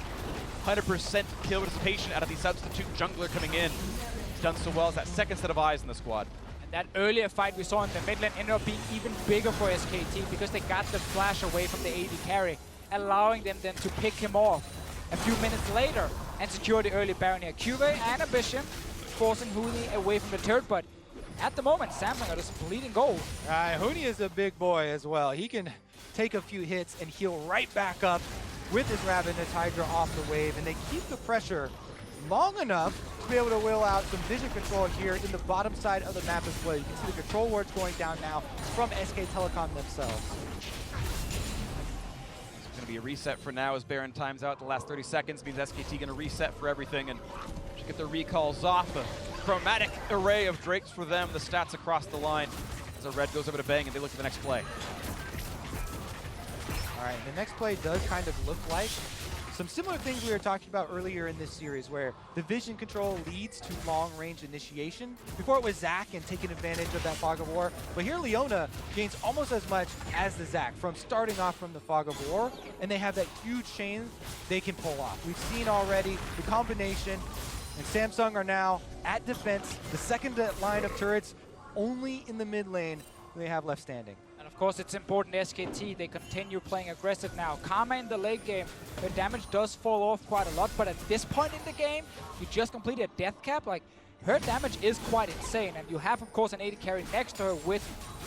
100% kill participation out of the substitute jungler coming in. He's done so well as that second set of eyes in the squad. And that earlier fight we saw in the mid lane ended up being even bigger for SKT because they got the flash away from the AD carry, allowing them then to pick him off a few minutes later and secure the early Baron here. Cube and Ambition forcing Huni away from the turret, but at the moment, Samsung are just bleeding gold. Huni is a big boy as well. He can take a few hits and heal right back up with his Ravenous Hydra off the wave, and they keep the pressure long enough to be able to will out some vision control here in the bottom side of the map as well. You can see the control wards going down now from SK Telecom themselves. It's going to be a reset for now as Baron times out. The last 30 seconds means SKT going to reset for everything and get their recalls off. chromatic array of Drakes for them. The stats across the line as a red goes over to Bang and they look for the next play. All right, the next play does kind of look like some similar things we were talking about earlier in this series where the vision control leads to long-range initiation. Before it was Zac and taking advantage of that Fog of War, but here Leona gains almost as much as the Zac from starting off from the Fog of War, and they have that huge chain they can pull off. We've seen already the combination, and Samsung are now at defense, the second line of turrets only in the mid lane they have left standing. And of course, it's important SKT, they continue playing aggressive now. Karma in the late game, their damage does fall off quite a lot, but at this point in the game, you just completed a death cap. Like, her damage is quite insane, and you have, of course, an AD carry next to her with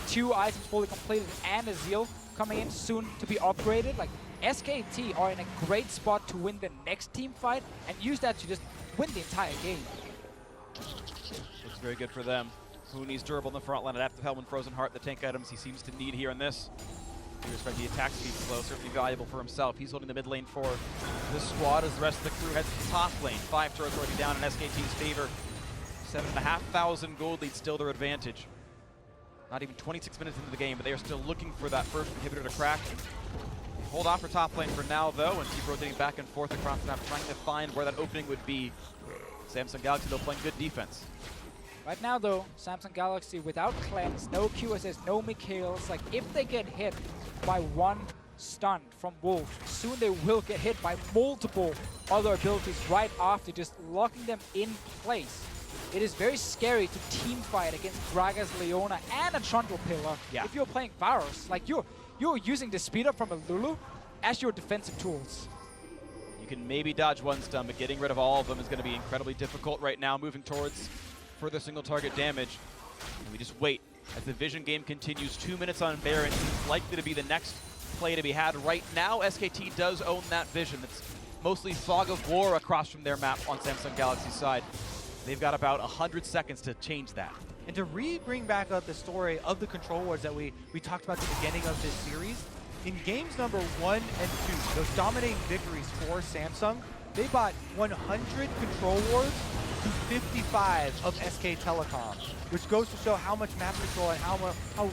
2 items fully completed and a Zeal coming in soon to be upgraded. Like, SKT are in a great spot to win the next team fight and use that to just win the entire game. Looks very good for them. Hooney's durable in the front line. Adaptive Helm and Frozen Heart, the tank items he seems to need here in this. We respect the attack speed slow, certainly valuable for himself. He's holding the mid lane for this squad as the rest of the crew heads to the top lane. 5 turrets already down in SKT's favor. 7,500 gold lead still their advantage. Not even 26 minutes into the game, but they are still looking for that first inhibitor to crack. Hold off for top lane for now, though, and keep rotating back and forth across the map, trying to find where that opening would be. Samsung Galaxy, though, playing good defense. Right now, though, Samsung Galaxy without cleanse, no QSS, no Mikhails. Like, if they get hit by one stun from Wolf, soon they will get hit by multiple other abilities right after, just locking them in place. It is very scary to team fight against Gragas, Leona, and a Trundle Pillar. Yeah. If you're playing Varus, like you're using the speed up from a Lulu as your defensive tools. You can maybe dodge one stun, but getting rid of all of them is going to be incredibly difficult right now, moving towards further single target damage. And we just wait as the vision game continues. 2 minutes on Baron seems likely to be the next play to be had. Right now, SKT does own that vision. It's mostly Fog of War across from their map on Samsung Galaxy's side. They've got about 100 seconds to change that. And to bring back up the story of the control wars that we talked about at the beginning of this series, in games number 1 and 2, those dominating victories for Samsung, they bought 100 control wars to 55 of SK Telecom, which goes to show how much map control and how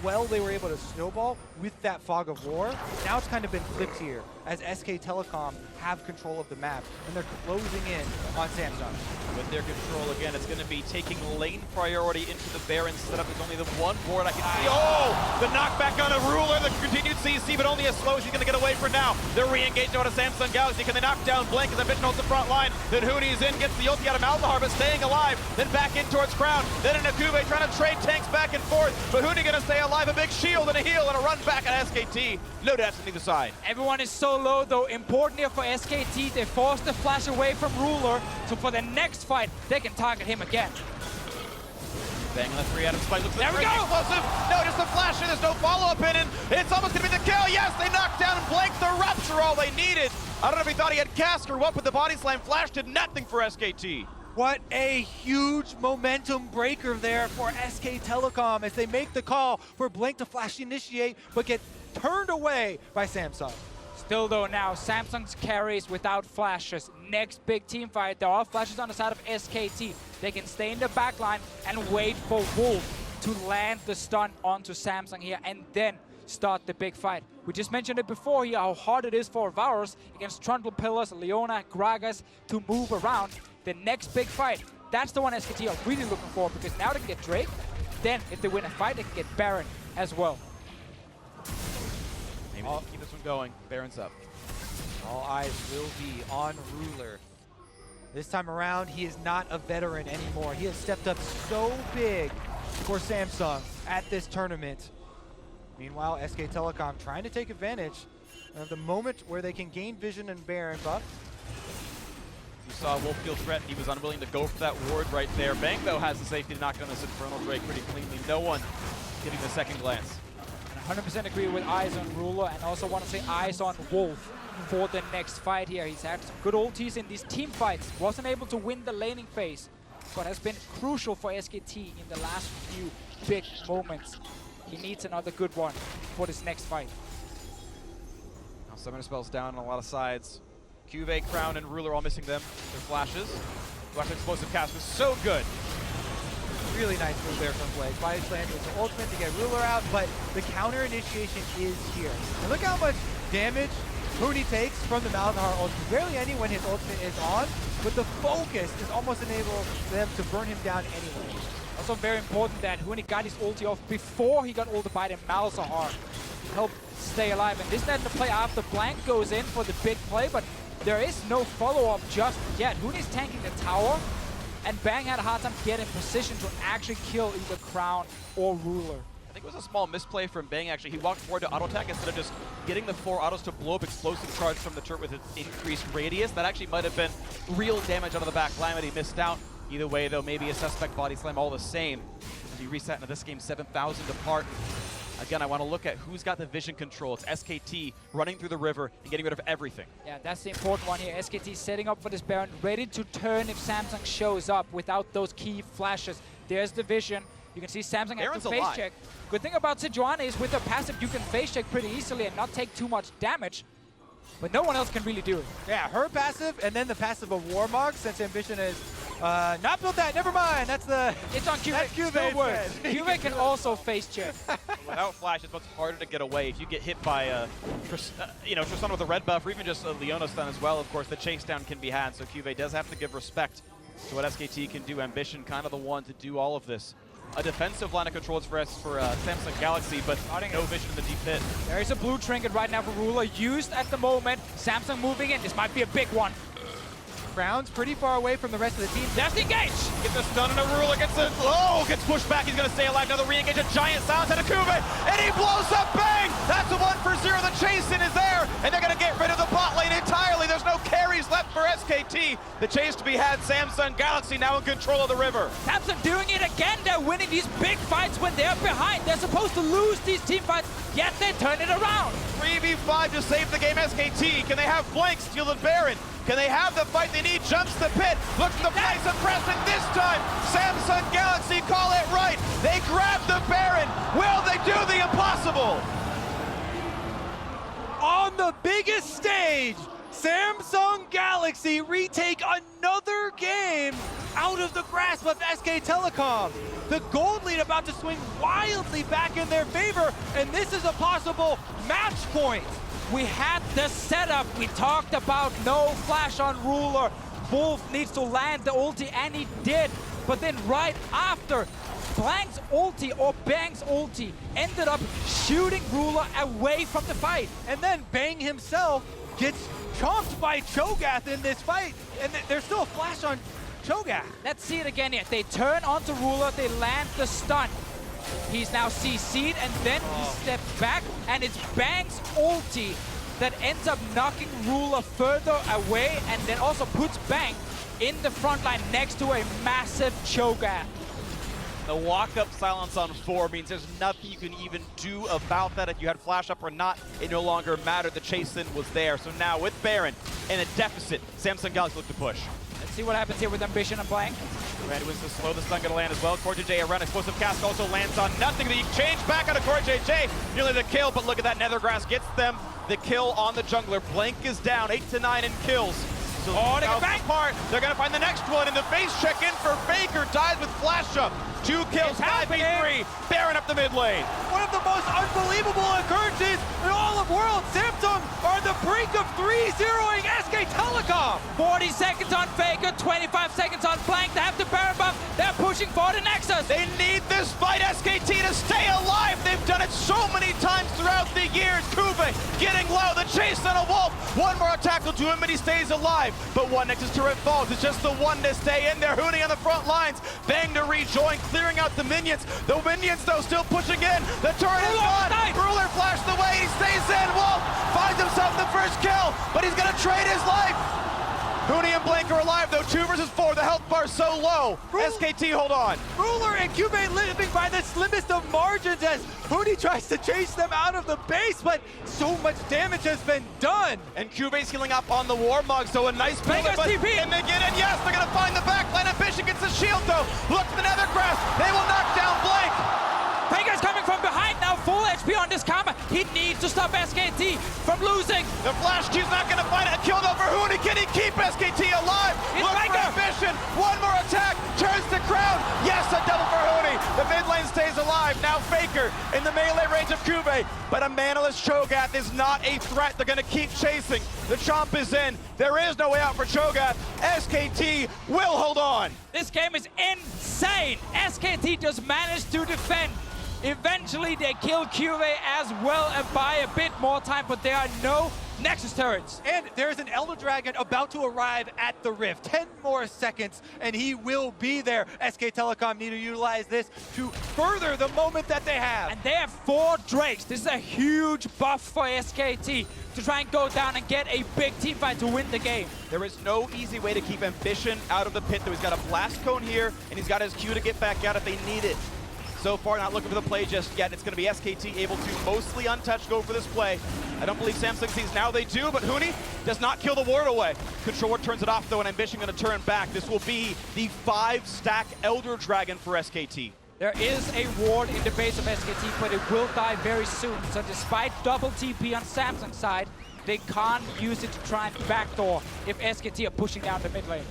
well they were able to snowball with that Fog of War. Now it's kind of been flipped here, as SK Telecom have control of the map, and they're closing in on Samsung. With their control, again, it's going to be taking lane priority into the Baron setup. There's only the one board I can see. Oh! The knockback on a Ruler, the continued CC, but only as slow as he's going to get away for now. They're re-engaged out of Samsung Galaxy. Can they knock down Blink as a Vision holds the front line? Then Hooney's in, gets the ulti out of Malzahar, but staying alive. Then back in towards Crown. Then in Akube trying to trade tanks back and forth. But Hooney going to stay alive. A big shield and a heal and a run back at SKT. No deaths on either side. Everyone is so low, though. Important here for SKT. They forced the flash away from Ruler, so for the next fight, they can target him again. Bang on the 3 Adam spike. Looks There we like go! explosive. No, just a flash in. There's no follow-up in it. It's almost going to be the kill. Yes, they knocked down and blanked the Rupture, all they needed. I don't know if he thought he had cast or what, but the body slam flash did nothing for SKT. What a huge momentum breaker there for SK Telecom as they make the call for Blink to flash initiate, but get turned away by Samsung. Still, though, now Samsung's carries without flashes. Next big team fight, there are flashes on the side of SKT. They can stay in the back line and wait for Wolf to land the stun onto Samsung here and then start the big fight. We just mentioned it before here, how hard it is for Varus against Trundle Pillars, Leona, Gragas to move around. The next big fight, that's the one SKT are really looking for, because now they can get Drake. Then, if they win a fight, they can get Baron as well. Maybe they can keep this one going. Baron's up. All eyes will be on Ruler. This time around, he is not a veteran anymore. He has stepped up so big for Samsung at this tournament. Meanwhile, SK Telecom trying to take advantage of the moment where they can gain Vision and Baron buff. You saw Wolf feel threatened. He was unwilling to go for that ward right there. Bang, though, has the safety to knock down this Infernal Drake pretty cleanly. No one getting the second glance. And 100% agree with eyes on Ruler, and also want to say eyes on Wolf for the next fight here. He's had some good ultis in these team fights. Wasn't able to win the laning phase, but has been crucial for SKT in the last few big moments. He needs another good one for this next fight. Now Summoner Spell's down on a lot of sides. Cuvée, Crown, and Ruler all missing them. Their flashes. Watch Explosive Cast was so good. really nice move there from Blake. Body slam with the ultimate to get Ruler out, but the counter initiation is here. And look how much damage Huni takes from the Malzahar ultimate. Barely any when his ultimate is on, but the focus is almost enable them to burn him down anyway. Also very important that Huni got his ulti off before he got ulted by the Malzahar to help stay alive. And this then the play after Blank goes in for the big play, but there is no follow-up just yet. Huni's tanking the tower, and Bang had a hard time getting position to actually kill either Crown or Ruler. I think it was a small misplay from Bang, actually. He walked forward to auto attack instead of just getting the 4 autos to blow up explosive charge from the turret with its increased radius. That actually might have been real damage out of the back line, but he missed out. Either way, though, maybe a suspect body slam all the same. As he reset into this game 7,000 apart. Again, I want to look at who's got the vision control. It's SKT running through the river and getting rid of everything. Yeah, that's the important one here. SKT setting up for this Baron, ready to turn if Samsung shows up without those key flashes. There's the vision. You can see Samsung has to face check. Good thing about Sejuani is with the passive, you can face check pretty easily and not take too much damage. But no one else can really do it. Yeah, her passive and then the passive of Warmog, since Ambition is not built that. Never mind. That's the. It's on Cuvée. That's Cuvée Still works. Cuvée can also face check. Without flash, it's much harder to get away. If you get hit by, Tristana with a red buff, or even just a Leona stun as well, of course, the chase down can be had. So Cuvée does have to give respect to what SKT can do. Ambition kind of the one to do all of this. A defensive line of controls for Samsung Galaxy, but no vision in the deep pit. There is a blue trinket right now for Ruler, used at the moment. Samsung moving in. This might be a big one. Crown's pretty far away from the rest of the team. Just engage! Gets the stun and a Ruler, gets it low, gets pushed back, he's gonna stay alive. Another re-engage, a giant silence and a Cuvée, and he blows up Bang! That's a 1-for-0, the chase-in is there, and they're gonna get rid of the bot lane entirely. There's no carries left for SKT. The chase to be had, Samsung Galaxy now in control of the river. Samsung doing it again. They're winning these big fights when they're behind. They're supposed to lose these team fights, yet they turn it around. 3v5 to save the game, SKT. Can they have Blank steal the Baron? Can they have the fight they need? Jumps the pit, looks at the place of Preston. This time, Samsung Galaxy call it right. They grab the Baron. Will they do the impossible? On the biggest stage, Samsung Galaxy retake another game out of the grasp of SK Telecom. The gold lead about to swing wildly back in their favor, and this is a possible match point. We had the setup. We talked about no flash on Ruler. Wolf needs to land the ulti, and he did. But then right after, Blank's ulti or Bang's ulti ended up shooting Ruler away from the fight. And then Bang himself gets chomped by Cho'Gath in this fight, and there's still a flash on Cho'Gath. Let's see it again here. They turn onto Ruler, they land the stun. He's now CC'd, and then he steps back, and it's Bang's ulti that ends up knocking Ruler further away, and then also puts Bang in the front line next to a massive Cho'Gath. The walk-up silence on 4 means there's nothing you can even do about that. If you had flash up or not, it no longer mattered. The chase-in was there. So now with Baron in a deficit, Samsung Galaxy look to push. Let's see what happens here with Ambition and Blank. Red wins to slow the stun, gonna land as well. Core JJ, a run, explosive cast also lands on nothing. The exchange back out of Core JJ, nearly the kill, but look at that, Nethergrass gets them the kill on the jungler. Blank is down, 8 to 9 in kills. So they get back. Apart. They're gonna find the next one, and the face check in for Faker, dies with flash up. 2 kills, 5v3, Baron up the mid lane. One of the most unbelievable occurrences in all of world. Samsung are on the brink of 3-0ing SK Telecom. 40 seconds on Faker, 25 seconds on Blank. They have the Baron buff. They're pushing for the Nexus. They need this fight, SKT, to stay alive. They've done it so many times throughout the years. Cuvée getting low, the chase on a Wolf. One more attack will do him, and he stays alive. But one Nexus turret falls. It's just the one to stay in there. Huni on the front lines. Bang to rejoin, clearing out the minions. The minions, though, still pushing in. The turret is gone. Ruler flashed away. He stays in. Wolf finds himself the first kill, but he's going to trade his life. Huni and Blank are alive, though. 2 versus 4. The health bar's so low. SKT, hold on. Ruler and Cuvée living by the slimmest of margins as Huni tries to chase them out of the base, but so much damage has been done. And Cuvé's healing up on the Warmog, so a nice build. Vegas TP. And they get in, yes, they're going to find the backline. Ambition gets the shield, though. Look to the Nethergrass. They will knock down Blank. Faker's coming from behind now, full HP on this combo. He needs to stop SKT from losing. The Flash Q's not going to find it. A kill though for Huni. Can he keep SKT alive? It's Look for FLICKR. ambition. One more attack. Turns the crown. Yes, a double for Huni. The mid lane stays alive. Now FLICKR in the melee range of Kube. But a manaless Cho'Gath is not a threat. They're going to keep chasing. The chomp is in. There is no way out for Cho'Gath. SKT will hold on. This game is insane. SKT just managed to defend. Eventually, they kill QA as well and buy a bit more time, but there are no Nexus turrets. And there's an Elder Dragon about to arrive at the Rift. 10 more seconds, and he will be there. SK Telecom need to utilize this to further the moment that they have. And they have 4 Drakes. This is a huge buff for SKT to try and go down and get a big team fight to win the game. There is no easy way to keep ambition out of the pit, though. He's got a blast cone here, and he's got his Q to get back out if they need it. So far, not looking for the play just yet. It's going to be SKT able to mostly untouched go for this play. I don't believe Samsung sees now they do, but Huni does not kill the ward away. Controller turns it off, though, and Ambition going to turn back. This will be the 5-stack Elder Dragon for SKT. There is a ward in the base of SKT, but it will die very soon. So despite double TP on Samsung's side, they can't use it to try and backdoor if SKT are pushing down the mid lane.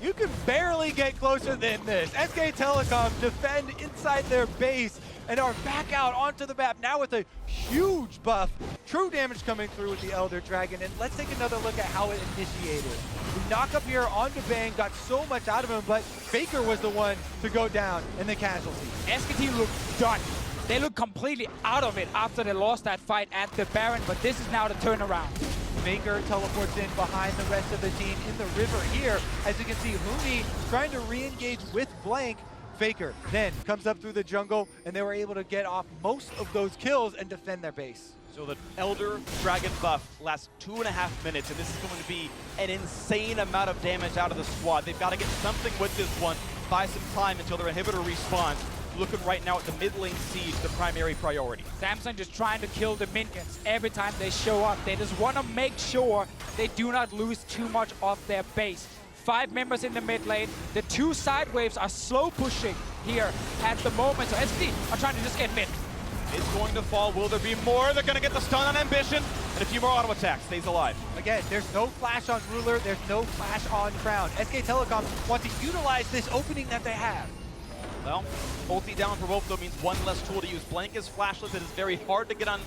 You can barely get closer than this. SK Telecom defend inside their base and are back out onto the map now with a huge buff. True damage coming through with the Elder Dragon. And let's take another look at how it initiated. The knock up here onto Bang got so much out of him, but FLICKR was the one to go down in the casualty. SKT look done. They look completely out of it after they lost that fight at the Baron, but this is now the turnaround. FLICKR teleports in behind the rest of the team in the river here. As you can see, Huni trying to re-engage with Blank. FLICKR then comes up through the jungle, and they were able to get off most of those kills and defend their base. So the Elder Dragon buff lasts 2.5 minutes, and this is going to be an insane amount of damage out of the squad. They've got to get something with this one, buy some time until their inhibitor respawns. Looking right now at the mid lane siege, the primary priority. Samsung just trying to kill the minions every time they show up. They just want to make sure they do not lose too much of their base. 5 members in the mid lane. The 2 side waves are slow pushing here at the moment. So SKT are trying to just get mid. It's going to fall. Will there be more? They're going to get the stun on Ambition, and a few more auto attacks. Stays alive. Again, there's no flash on Ruler. There's no flash on Crown. SK Telecom want to utilize this opening that they have. Well, ulti down for both, though, means one less tool to use. Blank is flashless. It is very hard to get on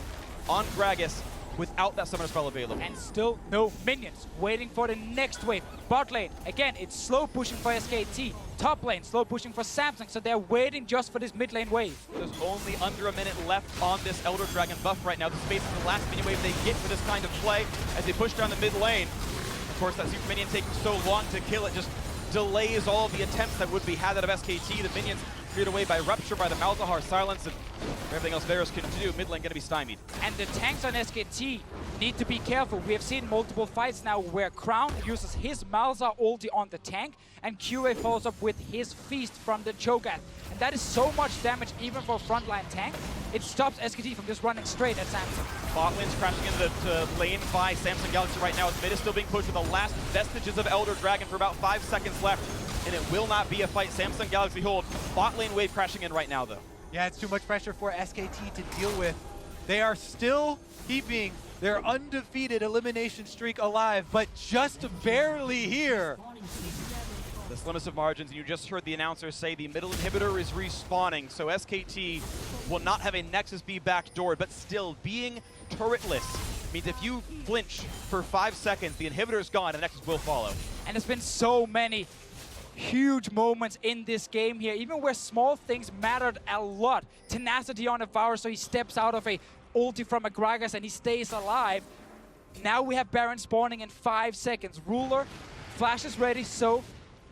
Gragas without that summoner spell available. And still no minions. Waiting for the next wave. Bot lane, again, it's slow pushing for SKT. Top lane, slow pushing for Samsung. So they're waiting just for this mid lane wave. There's only under a minute left on this Elder Dragon buff right now. This is basically the last minion wave they get for this kind of play as they push down the mid lane. Of course, that super minion taking so long to kill it just delays all of the attempts that would be had out of SKT. The minions cleared away by Rupture, by the Malzahar Silence, and everything else Varus can do. Mid lane going to be stymied. And the tanks on SKT need to be careful. We have seen multiple fights now where Crown uses his Malzahar ulti on the tank, and QA follows up with his Feast from the Cho'Gath. And that is so much damage even for a frontline tank. It stops SKT from just running straight at Samsung. Bot lane's crashing into the lane by Samsung Galaxy right now. As mid is still being pushed with the last vestiges of Elder Dragon for about 5 seconds left. And it will not be a fight. Samsung Galaxy hold. Bot lane wave crashing in right now, though. Yeah, it's too much pressure for SKT to deal with. They are still keeping their undefeated elimination streak alive, but just barely here. The slimmest of margins, and you just heard the announcer say the middle inhibitor is respawning, so SKT will not have a Nexus be backdoored, but still being turretless means if you flinch for 5 seconds, the inhibitor is gone and the Nexus will follow. And there's been so many huge moments in this game here, even where small things mattered a lot. Tenacity on a Varus, so he steps out of a ulti from a Gragas and he stays alive. Now we have Baron spawning in 5 seconds. Ruler, Flash is ready, so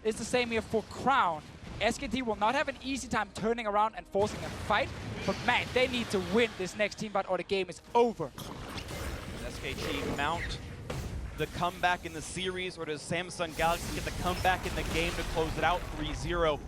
it's the same here for Crown. SKT will not have an easy time turning around and forcing a fight, but man, they need to win this next team fight or the game is over. SKT mount the comeback in the series, or does Samsung Galaxy get the comeback in the game to close it out 3-0?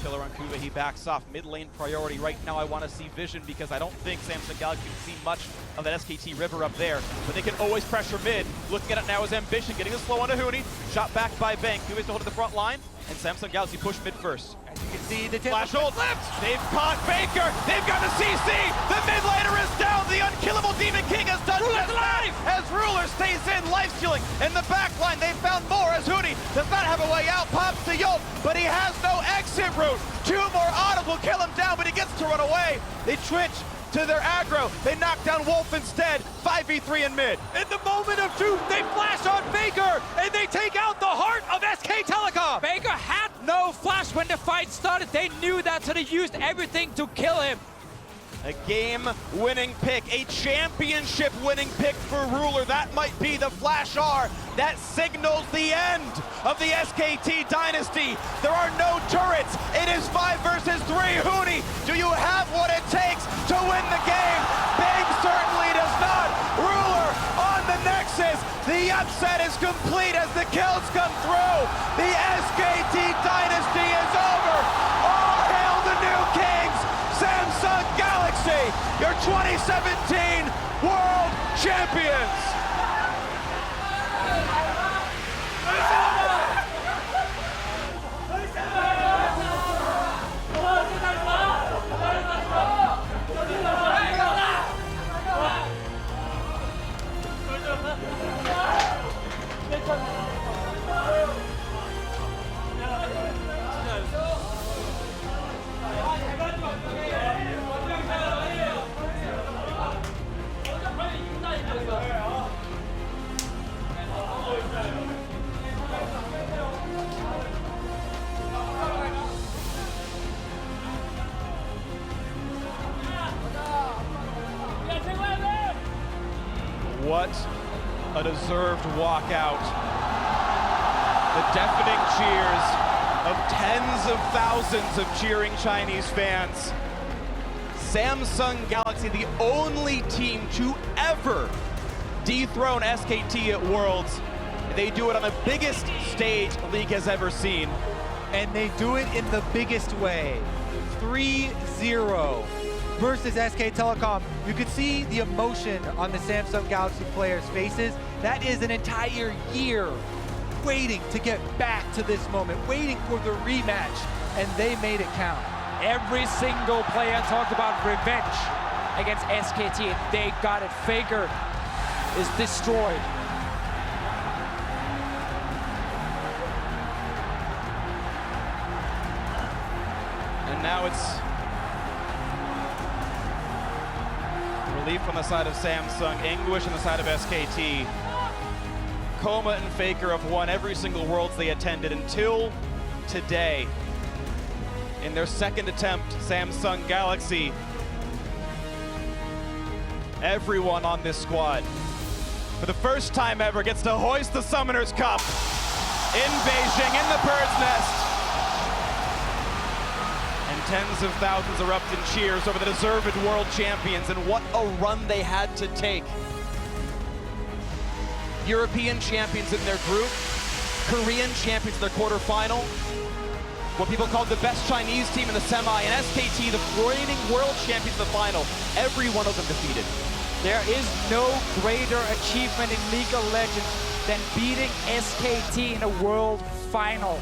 Killer on Kuba, he backs off. Mid lane priority right now. I want to see vision because I don't think Samsung Galaxy can see much of that SKT river up there, but they can always pressure mid. Looking at it now is Ambition, getting the slow onto Huni. Shot back by Bank. Kuba's to hold at the front line. and Samsung Galaxy push mid first. As you can see, the Flash ult left. They've caught FLICKR. They've got the CC. The mid laner is down. The unkillable Demon King has done just that. As Ruler stays in, life stealing. In the back line, they found more as Huni does not have a way out. Pops to Yolt, but he has no exit route. 2 more autos will kill him down, but he gets to run away. They switch to their aggro. They knock down Wolf instead. 5v3 in mid. In the moment of truth, they flash on FLICKR, and they take out the heart of SK Telecom. FLICKR had no flash when the fight started. They knew that, so they used everything to kill him. A game-winning pick, a championship-winning pick for Ruler. That might be the Flash R that signals the end of the SKT dynasty. There are no turrets. It is 5 versus 3. Huni, do you have what it takes to win the game? Bang certainly does not. Ruler on the Nexus. The upset is complete as the kills come through. The SKT dynasty is over. All hail the new kings. Samsung Galaxy, your 2017 World Champions! What a deserved walkout. The deafening cheers of tens of thousands of cheering Chinese fans. Samsung Galaxy, the only team to ever dethrone SKT at Worlds. They do it on the biggest stage the league has ever seen. And they do it in the biggest way. 3-0 versus SK Telecom. You could see the emotion on the Samsung Galaxy players' faces. That is an entire year waiting to get back to this moment, waiting for the rematch, and they made it count. Every single player talked about revenge against SKT, and they got it. FLICKR is destroyed. And now it's relief on the side of Samsung, anguish on the side of SKT. Coma and FLICKR have won every single Worlds they attended until today. In their second attempt, Samsung Galaxy, everyone on this squad, for the first time ever, gets to hoist the Summoners Cup in Beijing, in the Bird's Nest. And tens of thousands erupt in cheers over the deserved world champions, and what a run they had to take. European champions in their group, Korean champions in their quarterfinal, what people called the best Chinese team in the semi, and SKT, the reigning world champions in the final. Every one of them defeated. There is no greater achievement in League of Legends than beating SKT in a world final.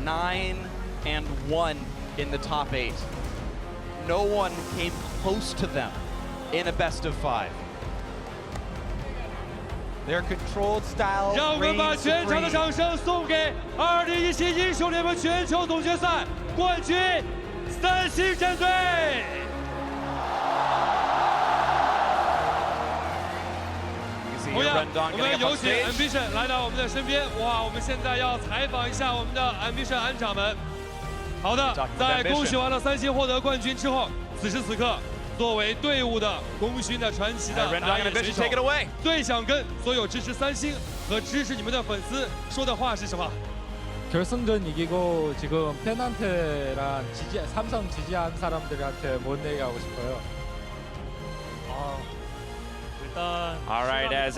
Nine and 1 in the top 8. No one came close to them in a best of 5. Their controlled style 让我们把 reigns 全场的 supreme. 掌声送给2017英雄联盟全球总决赛冠军三星战队。同样，我们有请 Ambition 来到我们的身边。哇，我们现在要采访一下我们的 Ambition 安长们。好的，在恭喜完了三星获得冠军之后，此时此刻，作为队伍的功勋的传奇的蓝眼选手，最想跟所有支持三星和支持你们的粉丝说的话是什么？ 결승전 이기고 지금 팬한테랑 삼성 지지한 사람들한테 뭔 얘기하고 싶어요? All right, as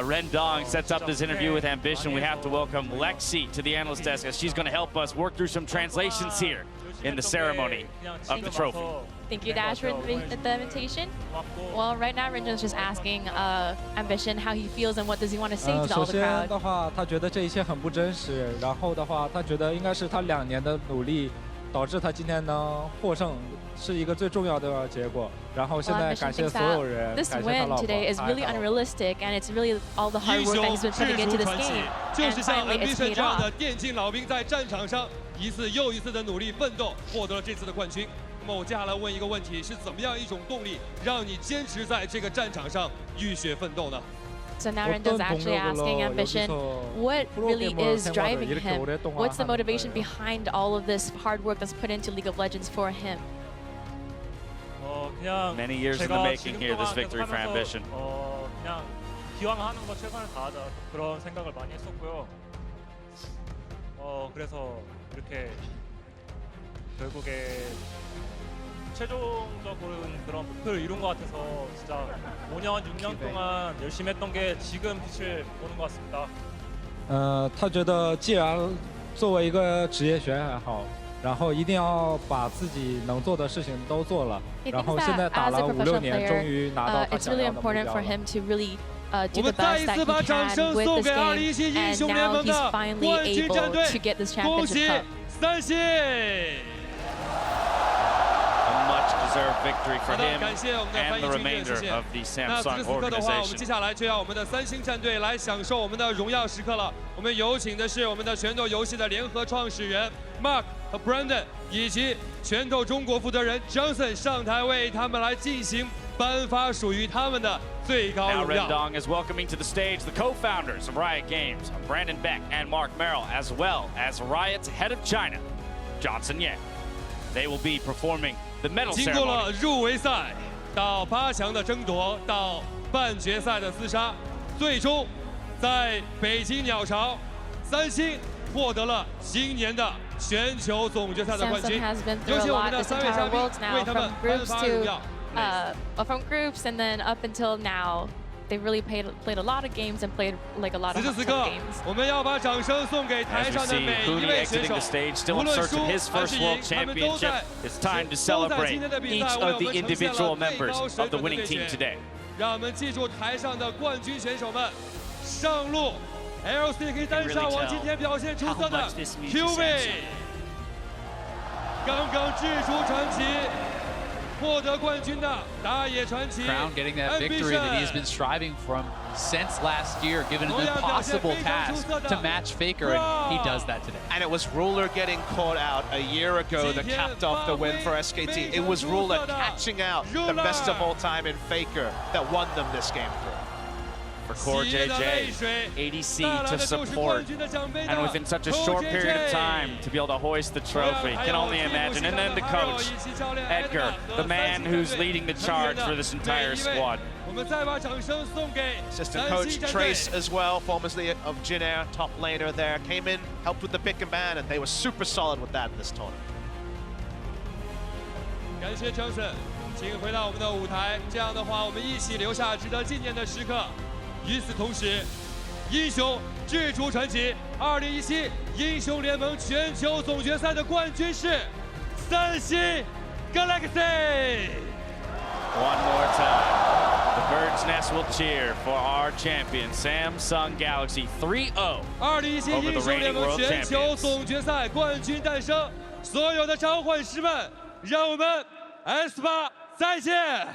Rendong sets up this interview with Ambition, we have to welcome Lexi to the analyst desk as she's going to help us work through some translations here in the ceremony of the trophy. Thank you, Dash, for the invitation. Well, right now, Renjun's just asking Ambition how he feels and what does he want to say to 首 all the 先 crowd. 的话，他觉得这一切很不真实。然后的话，他觉得应该是他2年的努力，导致他今天能获胜，是一个最重要的结果。然后现 Well, 在 Ambition 感谢 thinks 所有 that 人， this 感谢他 win 老婆。 today is really 还好 unrealistic, and it's really all the hard 英 work that 雄 he's been 制 putting 出 into this 传奇， game, 就 and 是像 finally it's Ambition paid 这样 off. 的电竞老兵，在战场上一次又一次的努力奋斗，获得了这次的冠军。那么我接下来问一个问题：是怎么样一种动力，让你坚持在这个战场上浴血奋斗呢？ So now Renjun's actually asking Ambition what really is driving him. What's the motivation behind all of this hard work that's put into League of Legends for him? 그냥 Many years in the making here, this victory for Ambition. 그냥 기왕 하는 거 최선을 다하자 그런 생각을 많이 했었고요. 그래서 이렇게 결국에 최종적으로는 그런 목표를 이룬 것 같아서 진짜 5년, 6년 동안 열심히 했던 게 지금 빛을 보는 것 같습니다. 他觉得既然作为一个职业选手还好，然后一定要把自己能做的事情都做了。 He 然 thinks 后现在 that 打 as 了 a 5、6 professional 年，终于拿到 player, 他 it's 想 really 要的目 important 标 for 了。 him to really do 我 the 们再一 best 次 that 把 he 掌 can 声 with 送 this 给 game, 2017英 and 雄联 now 盟 he's 的 finally 冠军战 able 队， to get this 恭喜 championship cup. 三星！ A much-deserved victory for 好的， him 感谢我们的翻 and 译 the 军队，谢 remainder 谢。 of the 那此 Samsung 时此刻的话，我们 organization. 接下来就让我们的三星战队来享受我们的荣耀时刻了。我们有请的是我们的拳头游戏的联合创始人 Mark 和 Brandon， 以及拳头中国负责人 Johnson 上台为他们来进行颁发属于他们的最高 Now 荣耀。 Rendong is welcoming to the stage the co-founders of Riot Games, Brandon Beck and Mark Merrill, as well as Riot's head of China, Johnson Yang. They will be performing the medal 经过 ceremony. 了入围赛到8强的争夺，到半决赛的厮杀，最终在北京鸟巢，三星获得了今年的全球总决赛的冠 Samsung 军。 has been 有 through a 请我们 lot 的 this 3位嘉 entire 宾 world 为 now, 他们 from 颁 groups 发荣 to 耀。 from groups, and then up until now, they've really played a lot of games and played like a lot 此 of 时此 tough 刻 games. 我们要把掌声送给台 As we 上的 see 每一 Huni 位选 exiting 手 the stage, still 无 in 论 search 输 of his 还 first 是 world 赢，他们都 championship. 在 It's time to 都在 celebrate 今天的比 each 赛为 of 我 the 们呈现 individual 了最 members 高水 of the 准的 winning 对 team 决。 today. 让我们记住台上的冠军选手们，上路 LCK 单上网今天表现出色的 QV， 刚刚制出传奇，获得冠军的打野传奇 Crown getting that victory that he's been striving from since last year, given an impossible task to match FLICKR, and he does that today. And it was Ruler getting caught out a year ago that capped off the win for SKT. It was Ruler catching out the best of all time in FLICKR that won them this game. For Core JJ, ADC to support, and within such a short period of time to be able to hoist the trophy, can only imagine. And then the coach, Edgar, the man who's leading the charge for this entire squad. 我们再把掌声送给 Assistant coach Trace as well, formerly of Jin Air, top laner there, came in, helped with the pick and ban, and they were super solid with that in this tournament. 感谢 Johnson， 请回到我们的舞台。这样的话，我们一起留下值得纪念的时刻。与此同时，英雄制出传奇2017英雄联盟全球总决赛的冠军是三星 Galaxy。 One more time, the Bird's Nest will cheer for our champion, Samsung Galaxy 3-0 2017 over 英 the 雄联 reigning 盟 world 全球 champions. 总决赛冠军诞生，所有的召唤师们，让我们 S8 再见。